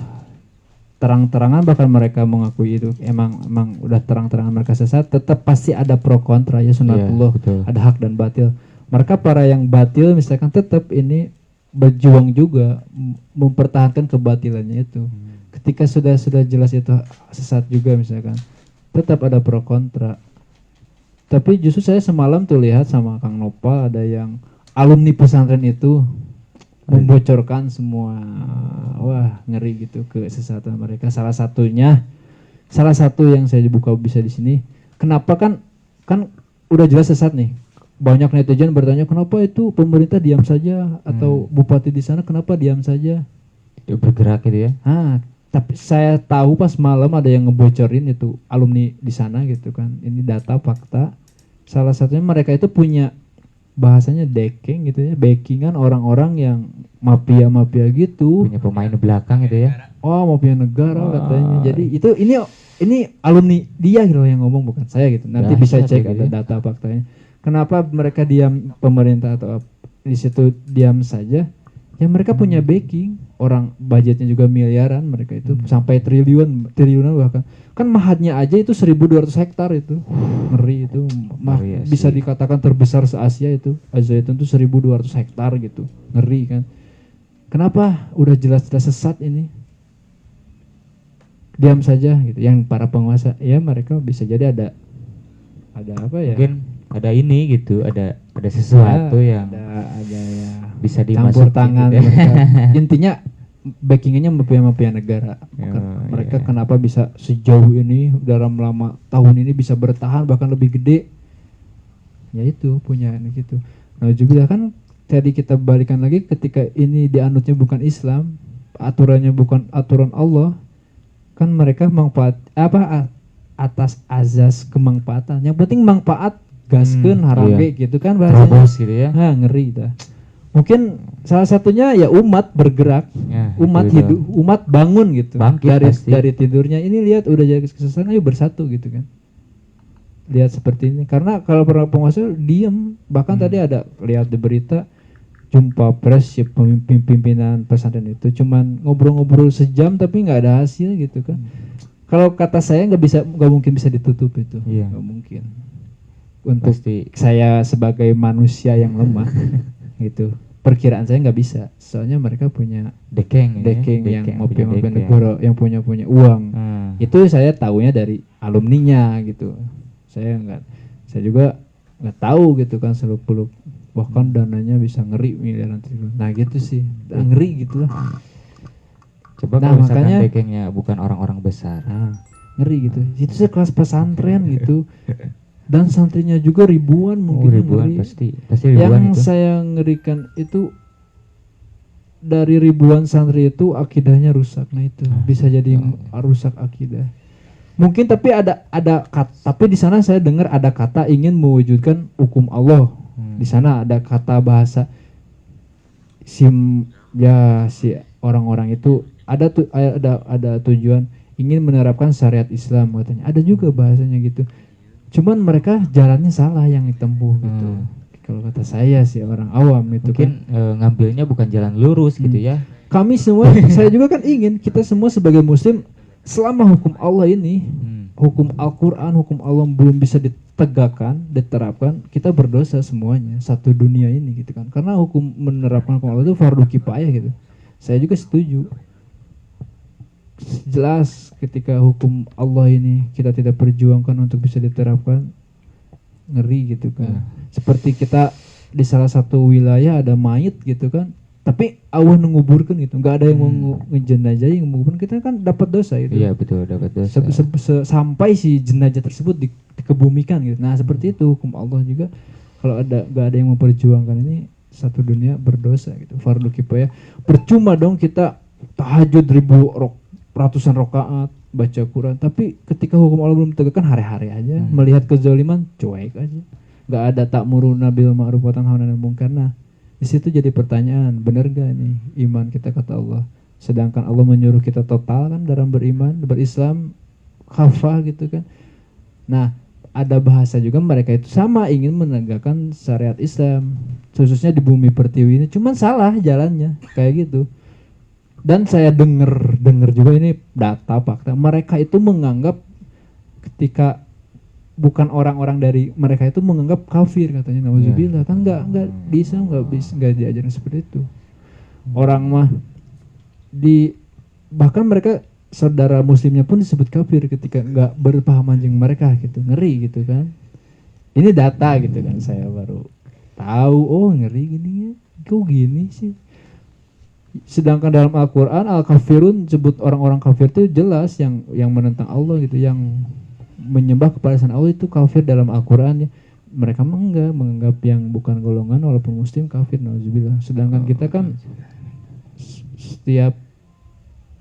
terang-terangan bahkan mereka mengakui itu emang udah terang-terangan mereka sesat, tetap pasti ada pro kontra ya, sunatullah. betul. Ada hak dan batil. Mereka para yang batil misalkan tetap ini berjuang juga mempertahankan kebatilannya itu. Ketika sudah jelas itu sesat juga misalkan, tetap ada pro kontra. Tapi justru saya semalam tuh lihat sama Kang Nopal ada yang alumni pesantren itu membocorkan semua, wah ngeri gitu kesesatan mereka. Salah satu yang saya buka bisa di sini. Kenapa kan udah jelas sesat nih. Banyak netizen bertanya kenapa itu pemerintah diam saja atau bupati di sana kenapa diam saja? Bergerak gitu ya. Tapi saya tahu pas malam ada yang ngebocorin itu alumni di sana gitu kan. Ini data fakta. Salah satunya mereka itu punya bahasanya decking gitu ya, backingan orang-orang yang mafia gitu. Punya pemain di belakang gitu ya. Oh, mafia negara katanya. Jadi itu ini alumni dia gitu yang ngomong, bukan saya gitu. Nanti bisa Dahsyat cek gitu ada ya. data faktanya. Kenapa mereka diam, pemerintah atau di situ diam saja? Ya mereka punya backing, orang budgetnya juga miliaran, mereka itu sampai triliunan bahkan. Kan mahatnya aja itu 1.200 hektar itu. Ngeri itu. Ngeri ya Bisa sih. dikatakan terbesar se-Asia itu. Al-Zaitun itu 1.200 hektar gitu. Ngeri kan. Kenapa udah jelas-jelas sesat ini? Diam saja gitu. Yang para penguasa ya mereka bisa jadi ada apa ya? Mungkin ada ini gitu, ada sesuatu Ya, yang ada ya bisa campur dimasukin tangan gitu ya. mereka. Intinya backingannya mafia negara. Ya, Mereka iya. kenapa bisa sejauh ini dalam lama tahun ini bisa bertahan bahkan lebih gede? Ya itu punya gitu. Nah juga kan tadi kita balikan lagi ketika ini dianutnya bukan Islam, aturannya bukan aturan Allah, kan mereka manfaat atas azas kemanfaatan. Yang penting manfaat gaskeun harambe gitu kan bahasanya. Terobos gitu ya. Nah, ngeri dah. Mungkin salah satunya ya umat bergerak, Ya, umat itu hidup, umat bangun gitu. Bangkit dari pasti. dari tidurnya. Ini lihat udah jadi kesesatan, ayo bersatu gitu kan. Lihat seperti ini. Karena kalau para penguasa diem, bahkan tadi ada lihat di berita jumpa pers ya, pimpinan pesantren itu cuman ngobrol-ngobrol sejam tapi nggak ada hasil gitu kan. Kalau kata saya nggak mungkin bisa ditutup itu. Iya. Nggak mungkin. Untuk Pasti. saya sebagai manusia yang lemah gitu, perkiraan saya nggak bisa. Soalnya mereka punya Dekeng ya. dekeng yang punya mafia dekeng. negara yang punya uang. Ah. Itu saya tahunya dari alumninya gitu. Saya juga nggak tahu gitu kan seluk-beluk, bahkan dananya bisa ngeri miliaran triliun. Nah gitu sih, ngeri gitulah. Coba Nah, kalau misalkan makanya- dekengnya bukan orang-orang besar. Nah, ngeri gitu. Itu sekelas pesantren gitu. Dan santrinya juga ribuan mungkin. Ribuan ngeri. pasti ribuan Yang itu. saya ngerikan itu dari ribuan santri itu akidahnya rusak. Nah itu bisa jadi rusak akidah. Mungkin tapi tapi di sana saya dengar ada kata ingin mewujudkan hukum Allah. Di sana ada kata bahasa si orang-orang itu ada tujuan ingin menerapkan syariat Islam katanya. Ada juga bahasanya gitu. Cuman mereka jalannya salah yang ditempuh gitu. Kalau kata saya sih orang awam itu Mungkin kan. ngambilnya bukan jalan lurus gitu ya. Kami semua, saya juga kan ingin kita semua sebagai muslim selama hukum Allah ini, hukum Al-Quran, hukum Allah belum bisa ditegakkan, diterapkan, kita berdosa semuanya satu dunia ini gitu kan. Karena hukum menerapkan hukum Allah itu fardu kifayah gitu. Saya juga setuju. Jelas ketika hukum Allah ini kita tidak perjuangkan untuk bisa diterapkan, ngeri gitu kan. Seperti kita di salah satu wilayah ada mayit gitu kan, tapi Allah menguburkan gitu, nggak ada yang mau ngejenazah yang menguburkan, kita kan dapat dosa itu. Iya betul, dapat dosa. Sampai si jenazah tersebut dikebumikan gitu. Nah seperti itu hukum Allah juga. Kalau nggak ada yang memperjuangkan ini, satu dunia berdosa gitu. Fardu kifayah. Percuma dong kita tahajud ratusan rakaat baca Quran, tapi ketika hukum Allah belum ditegakkan hari-hari aja melihat kezaliman cuek aja. Nggak ada ta'muruna bil ma'ruf wa tanhauna 'anil munkar. Nah, di situ jadi pertanyaan, benar gak nih iman kita kata Allah? Sedangkan Allah menyuruh kita total kan dalam beriman, berislam, kafah gitu kan. Nah, ada bahasa juga mereka itu sama ingin menegakkan syariat Islam, khususnya di bumi pertiwi ini, cuman salah jalannya kayak gitu. Dan saya dengar juga ini data fakta, mereka itu menganggap ketika bukan orang-orang dari mereka itu menganggap kafir katanya, nauzubillah. Kan nggak bisa nggak diajarin seperti itu. Orang mah bahkan mereka saudara muslimnya pun disebut kafir ketika nggak berpahaman dengan mereka gitu, ngeri gitu kan. Ini data gitu kan, saya baru tahu, oh ngeri gini ya, kok gini sih. Sedangkan dalam Al-Quran Al-Kafirun sebut orang-orang kafir itu jelas yang menentang Allah gitu, yang menyembah kepada selain Allah itu kafir dalam Al-Quran ya. Mereka menganggap yang bukan golongan walaupun muslim kafir, nauzubillah. Sedangkan kita kan setiap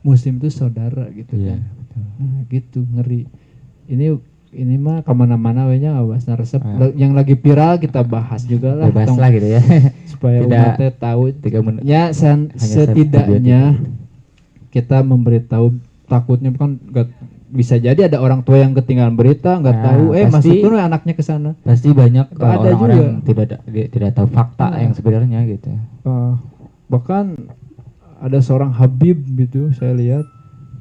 muslim itu saudara gitu kan. Nah, gitu ngeri. Ini mah kemana-mana wehnya bahas resep yang lagi viral kita bahas juga lah. Bebas lah gitu ya. Supaya Tidak umatnya tahu. 3 menit. Ya setidaknya kita memberitahu, takutnya kan bisa jadi ada orang tua yang ketinggalan berita nggak tahu masukin anaknya ke sana. Pasti banyak Ada orang-orang juga. yang tidak tahu fakta yang sebenarnya gitu. Bahkan ada seorang Habib gitu, saya lihat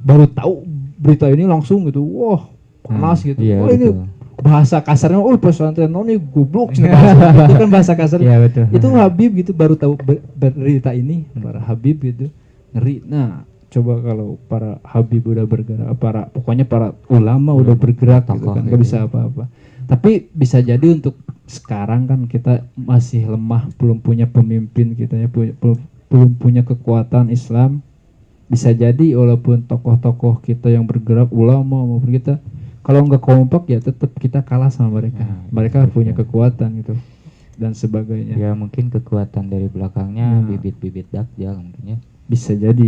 baru tahu berita ini langsung gitu, wah panas gitu. Iya, Oh ini betul. bahasa kasarnya, oh pesantren ini goblok, bahasa itu kan bahasa kasarnya. Iya betul. Itu Habib gitu baru tahu berita ini, para Habib gitu, ngeri. Nah coba kalau para Habib udah bergerak, pokoknya para ulama udah bergerak gitu kan, nggak bisa apa-apa. Tapi bisa jadi untuk sekarang kan kita masih lemah, belum punya pemimpin kita ya, belum punya kekuatan Islam. bisa jadi walaupun tokoh-tokoh kita yang bergerak ulama maupun kita kalau nggak kompak ya tetap kita kalah sama mereka. Mereka punya kekuatan gitu dan sebagainya. Ya mungkin kekuatan dari belakangnya bibit-bibit Dajjal mungkin ya. Bisa jadi,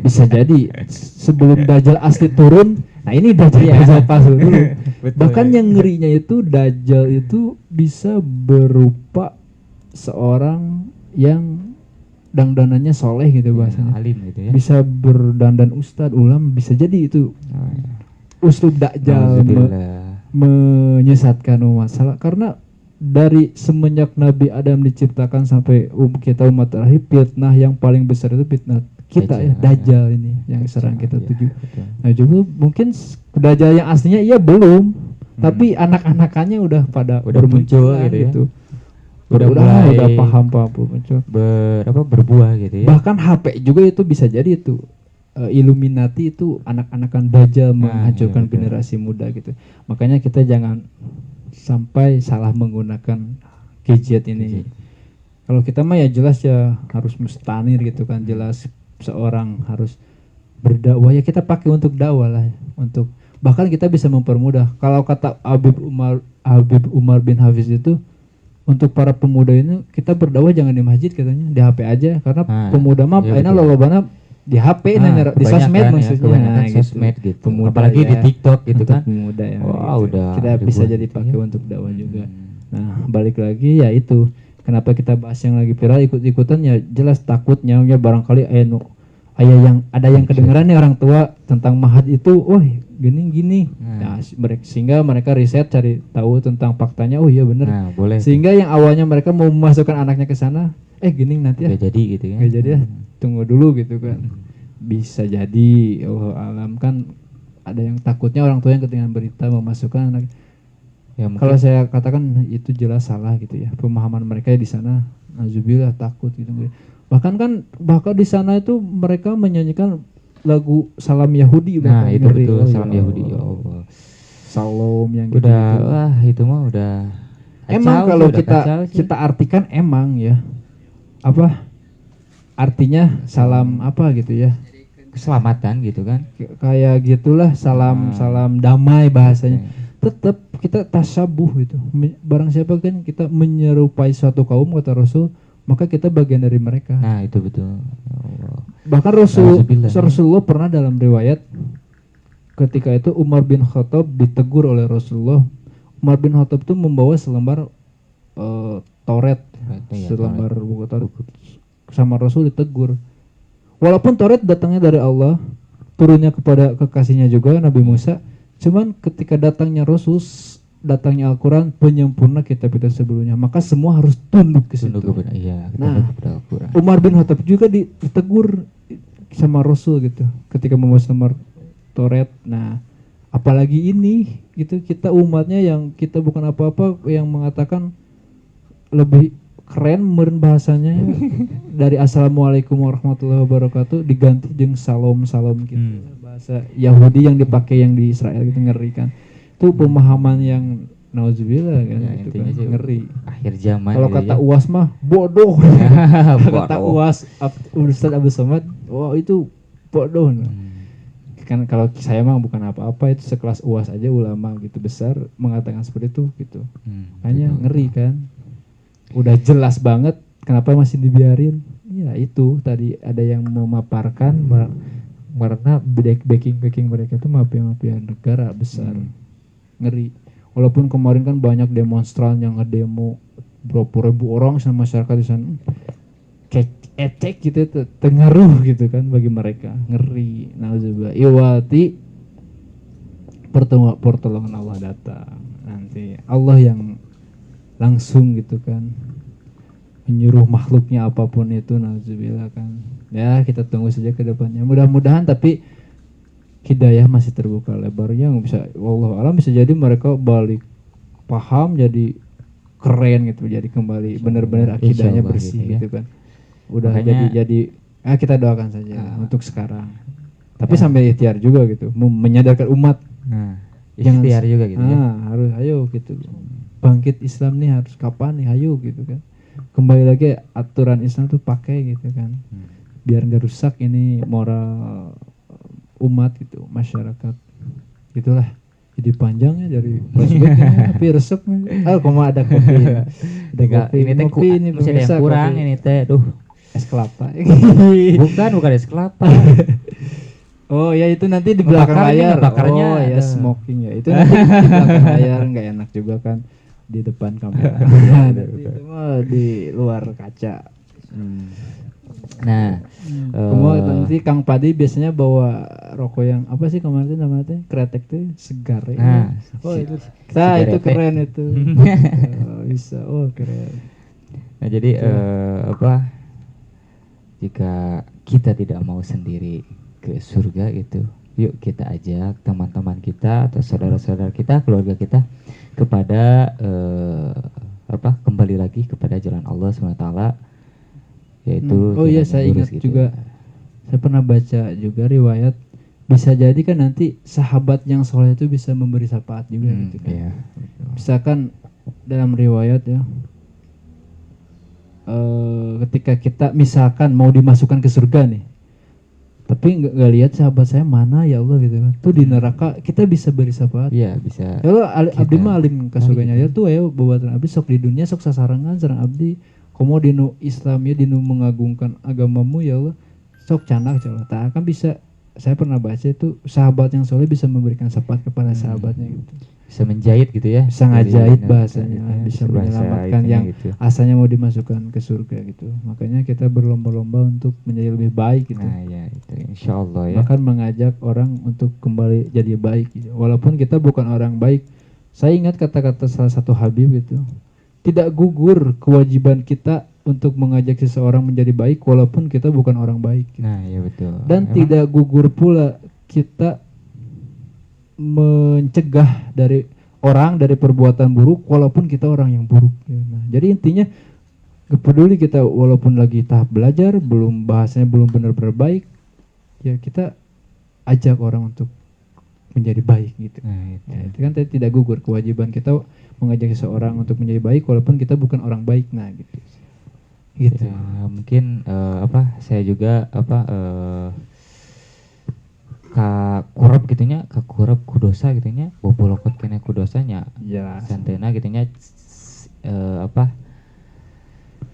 bisa jadi sebelum Dajjal asli turun. Nah ini Dajjal palsu dulu. Bahkan yang ngerinya itu Dajjal itu bisa berupa seorang yang dandanannya soleh gitu bahasanya. Alim gitu ya. Bisa berdandan ustadz, ulama, bisa jadi itu uslub Dajjal menyesatkan umat. Karena dari semenjak Nabi Adam diciptakan sampai kita umat terakhir, fitnah yang paling besar itu fitnah kita ya, Dajjal ini yang serang kita tuju. Nah juga mungkin Dajjal yang aslinya iya belum, tapi anak-anakannya udah pada muncul gitu ya. Udah paham muncul. Berbuah gitu ya. Bahkan HP juga itu bisa jadi itu Illuminati itu anak-anakan Dajjal menghancurkan generasi muda gitu. Makanya kita jangan sampai salah menggunakan gadget ini. Kalau kita mah ya jelas ya harus mustanir gitu kan, jelas seorang harus berdakwah ya kita pakai untuk dakwah lah, untuk bahkan kita bisa mempermudah. Kalau kata Habib Umar bin Hafiz itu untuk para pemuda ini kita berdakwah jangan di masjid katanya, di HP aja karena pemuda mah enak lolobana di HP di sosmed maksudnya nah, sosmed gitu. Pemuda Apalagi ya, di TikTok gitu kan. Pemuda ya. Wow, gitu. udah Kita bisa jadi pakai untuk dakwah juga. Nah, balik lagi ya itu. Kenapa kita bahas yang lagi viral ikut-ikutan ya jelas takutnya ya barangkali ada yang kedengeran nih orang tua tentang mahad itu, gini. Nah, sehingga mereka riset cari tahu tentang faktanya, oh iya benar. Nah, boleh. Sehingga yang awalnya mereka mau memasukkan anaknya ke sana, gini nanti ya. Gak jadi gitu ya. Gak jadi ya. Tunggu dulu gitu kan. Bisa jadi alam kan ada yang takutnya orang tua yang ketinggalan berita memasukkan anak. Ya, kalau saya katakan itu jelas salah gitu ya. Pemahaman mereka di sana nazubillah takut gitu. Bahkan di sana itu mereka menyanyikan lagu salam Yahudi. Nah itu betul salam Yahudi ya Allah. Salam yang udah gitu. Wah itu mah udah emang kalau kita artikan emang ya apa artinya salam apa gitu ya, keselamatan gitu kan, kayak gitulah salam damai bahasanya. Tetap kita tasabuh gitu, barang siapa kan kita menyerupai suatu kaum kata Rasul, maka kita bagian dari mereka. Nah itu betul ya Allah. Bahkan Rasulullah pernah dalam riwayat ketika itu Umar bin Khattab ditegur oleh Rasulullah. Umar bin Khattab itu membawa selembar Taurat, selembar buku Taurat, sama Rasul ditegur. Walaupun Taurat datangnya dari Allah, turunnya kepada kekasihnya juga Nabi Musa, cuman ketika datangnya Rasul, datangnya Al-Quran penyempurna kitab-kitab sebelumnya, maka semua harus tunduk ke situ. Nah, Umar bin Khattab juga ditegur sama Rasul gitu ketika membawa selembar Taurat. Nah, apalagi ini gitu, kita umatnya yang kita bukan apa-apa yang mengatakan lebih keren meureun bahasanya dari assalamualaikum warahmatullahi wabarakatuh diganti jeung salam gitu. Bahasa Yahudi yang dipakai yang di Israel gitu, ngeri kan. Itu pemahaman yang nauzubillah kan, ya, itu kan ngeri. Akhir zaman. Kalau kata UAS mah bodoh. Kata UAS Ustaz Abdul Somad, itu bodoh. Kan kalau saya mah bukan apa-apa, itu sekelas UAS aja ulama gitu besar mengatakan seperti itu gitu. Hanya ngeri kan. Udah jelas banget kenapa masih dibiarin. Ya itu tadi ada yang memaparkan karena backing mereka itu mafia negara besar. Ngeri. Walaupun kemarin kan banyak demonstran yang ngedemo berapa ribu orang sama masyarakat di sana. Ecek gitu tengaruh gitu kan bagi mereka. Ngeri. Nauzubillah. Iwati pertolongan Allah datang. Nanti Allah yang langsung gitu kan menyuruh makhluknya apapun itu, nauzubillah kan. Ya kita tunggu saja ke depannya. Mudah-mudahan tapi hidayah masih terbuka lebarnya, bisa wallahu alam bisa jadi mereka balik paham jadi keren gitu, jadi kembali benar-benar akidahnya bersih gitu kan. Udah makanya, jadi kita doakan saja untuk sekarang. Tapi sambil ikhtiar juga gitu, menyadarkan umat. Ikhtiar juga gitu ya. Harus ayo gitu. Bangkit Islam nih harus kapan nih, ayo gitu kan. Kembali lagi aturan Islam tuh pakai gitu kan. biar nggak rusak ini moral umat gitu, masyarakat. Gitulah. Jadi panjang ya dari flashback tapi resep. Koma ada kopi. Ada kopi. Ini teh Ngopi ini masih ada yang pemirsa, kurang kopi. ini teh. Duh, Es kelapa. bukan es kelapa. Oh ya itu nanti di belakang Ngebakarnya, layar. ngebakarnya Oh ya ada. smoking ya. Itu nanti di belakang layar nggak enak juga kan di depan kamera. Ya, nanti itu mah di luar kaca. Nah, Kemudian nanti Kang Padi biasanya bawa rokok yang apa sih kemarin tuh namanya teh? Kretek tuh segar ya. Nah, Oh itu. Sigarete. Itu keren itu. Bisa. Oh keren. nah jadi apa? Jika kita tidak mau sendiri ke surga gitu, yuk kita ajak teman-teman kita atau saudara-saudara kita, keluarga kita kepada kembali lagi kepada jalan Allah SWT, yaitu Oh iya jalan saya yang ingat lurus gitu. juga. Saya pernah baca juga riwayat bisa jadi kan nanti sahabat yang soleh itu bisa memberi syafaat juga gitu kan. Iya. Misalkan dalam riwayat ya, ketika kita misalkan mau dimasukkan ke surga nih, tapi nggak lihat sahabat saya mana ya Allah gitu kan, tuh di neraka kita bisa beri syafaat. Iya bisa. Kalau abdi kita- mah alim ke surganya ya tuh ya babaturan abdi sok di dunia sok sasarangan sareng abdi komo dinu Islam ya dinu mengagungkan agamamu ya Allah sok canak ya Allah. Tak akan bisa. Saya pernah baca itu sahabat yang soleh bisa memberikan syafaat kepada sahabatnya gitu. Bisa menjahit gitu ya. Bisa Dari ngajahit neraka bahasanya, gitu ya, bisa bahasa menyelamatkan itunya yang gitu. asalnya mau dimasukkan ke surga gitu. Makanya kita berlomba-lomba untuk menjadi lebih baik gitu. Nah ya itu insya Allah ya. Bahkan mengajak orang untuk kembali jadi baik gitu. Walaupun kita bukan orang baik. Saya ingat kata-kata salah satu Habib gitu. Tidak gugur kewajiban kita untuk mengajak seseorang menjadi baik walaupun kita bukan orang baik gitu. Nah ya betul. Dan Emang tidak gugur pula kita mencegah dari orang dari perbuatan buruk walaupun kita orang yang buruk ya. Nah, jadi intinya gak peduli kita walaupun lagi tahap belajar belum bahasanya belum benar-benar baik ya kita ajak orang untuk menjadi baik gitu. Nah itu. Ya, itu kan tidak gugur kewajiban kita mengajak seseorang untuk menjadi baik walaupun kita bukan orang baik. Nah gitu. Gitu. Ya, mungkin saya juga kakurep gitunya kakurep kudosa gitunya bobolokot kena kudosanya Jelas. santena gitunya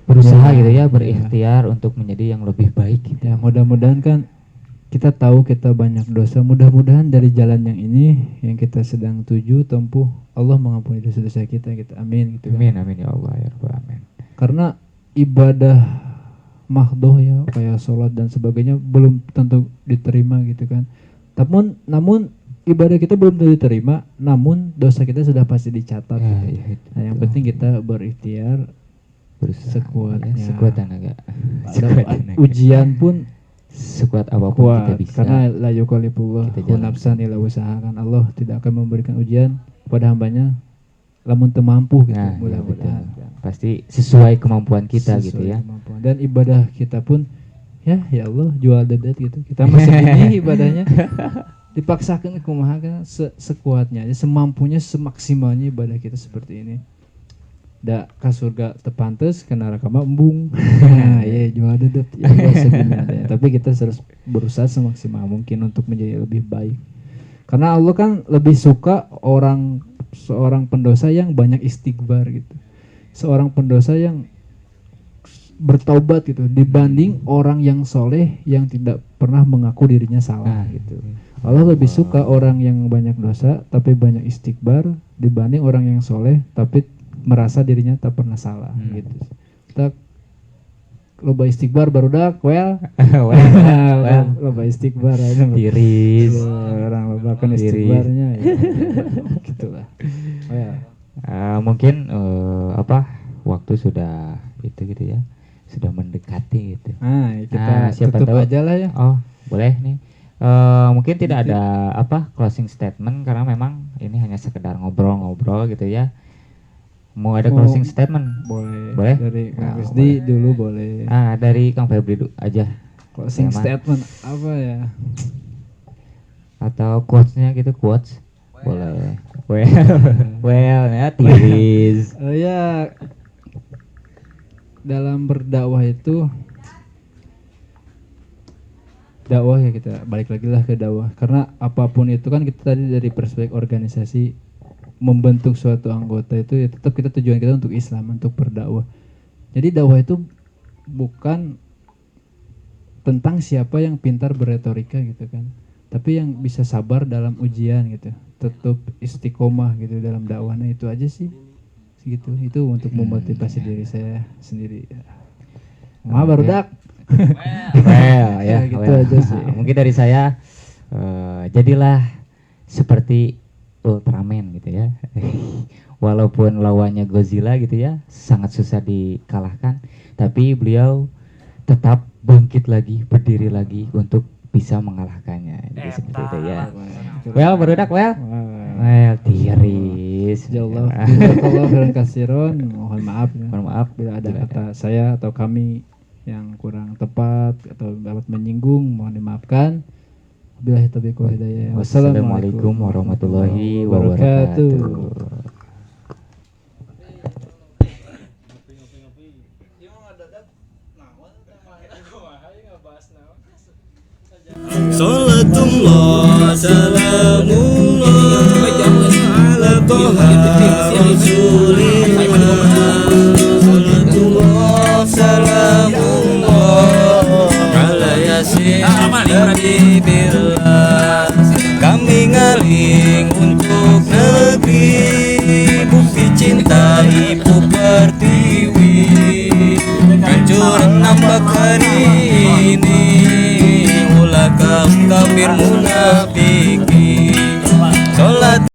berusaha gitu ya berikhtiar untuk menjadi yang lebih baik gitu. Ya mudah-mudahan kan kita tahu kita banyak dosa. Mudah-mudahan dari jalan yang ini yang kita sedang tuju tempuh Allah mengampuni dosa-dosa kita. Amin gitu kan. Amin amin ya Allah ya Rabbal Amin. Karena ibadah mahdoh ya kayak sholat dan sebagainya belum tentu diterima gitu kan. Namun ibadah kita belum tentu diterima, namun dosa kita sudah pasti dicatat. Ya, gitu. ya, itu Nah, yang betul. penting kita berikhtiar Berusaha, sekuatnya. ya, sekuat tenaga. Ada ujian pun Sekuat apapun kita kuat bisa. karena la yukallifullah Kita jalan. nafsan illa usahakan. Allah tidak akan memberikan ujian pada hambanya lamun teu mampu gitu. Nah, ya, Mudah-mudahan betul. kan. Pasti sesuai kemampuan kita gitu Sesuai ya. kemampuan. Dan ibadah kita pun ya Allah jual dedet gitu. Kita masih ini ibadahnya dipaksakan kumaha kan sekuatnya aja, semampunya, semaksimalnya ibadah kita seperti ini. Da ka surga tepantes ke neraka mah embung. Nah, ya jual dedet ya Allah sebenarnya. Tapi kita harus berusaha semaksimal mungkin untuk menjadi lebih baik. Karena Allah kan lebih suka seorang pendosa yang banyak istighfar gitu. Seorang pendosa yang bertaubat gitu dibanding orang yang soleh yang tidak pernah mengaku dirinya salah gitu. Allah lebih suka orang yang banyak dosa tapi banyak istighfar dibanding orang yang soleh tapi merasa dirinya tak pernah salah gitu. Kita loba istighfar barudak loba istighfar aja Tiris. orang loba kan Tiris. istighfarnya ya. Gitulah. Mungkin waktu sudah itu gitu ya. Sudah mendekati gitu. Nah, kita siapa tutup tahu aja lah ya. Oh, boleh nih. Mungkin tidak ada closing statement karena memang ini hanya sekedar ngobrol-ngobrol gitu ya. Mau ada closing statement? Boleh. Boleh? Dari Nah, Kang Rizdi dulu boleh. Dari Kang Febri dulu aja. Closing Tema. statement apa ya? Atau quotes-nya gitu, quotes. Boleh. Well, ya tiris. Ya dalam berdakwah itu dakwah ya kita balik lagi lah ke dakwah, karena apapun itu kan kita tadi dari perspektif organisasi membentuk suatu anggota itu ya tetap kita tujuan kita untuk Islam, untuk berdakwah. Jadi dakwah itu bukan tentang siapa yang pintar berretorika gitu kan, tapi yang bisa sabar dalam ujian gitu, tetap istiqomah gitu dalam dakwahnya. Itu aja sih gitu, itu untuk memotivasi diri saya sendiri. Barudak. Well, ya, gitu well. aja sih. Mungkin dari saya jadilah seperti Ultraman gitu ya. Walaupun lawannya Godzilla gitu ya, sangat susah dikalahkan, tapi beliau tetap bangkit lagi, berdiri lagi untuk bisa mengalahkannya. Jadi seperti itu ya. Well, barudak well. Well, tiris. Jazakallah khairan katsiran. Mohon maaf ya. Mohon maaf bila ada kata saya atau kami yang kurang tepat atau dapat menyinggung, mohon dimaafkan. Billahi taufiq wal hidayah. Wassalamualaikum warahmatullahi wabarakatuh. Salatullah salamullah ala toha rasulillah. Salatullah salamullah ala yasin habibillah. Kami ngaling untuk negeri, bukti cinta ibu pertiwi. Hancur nampak hari ini, ulah kaum kafir munafiki.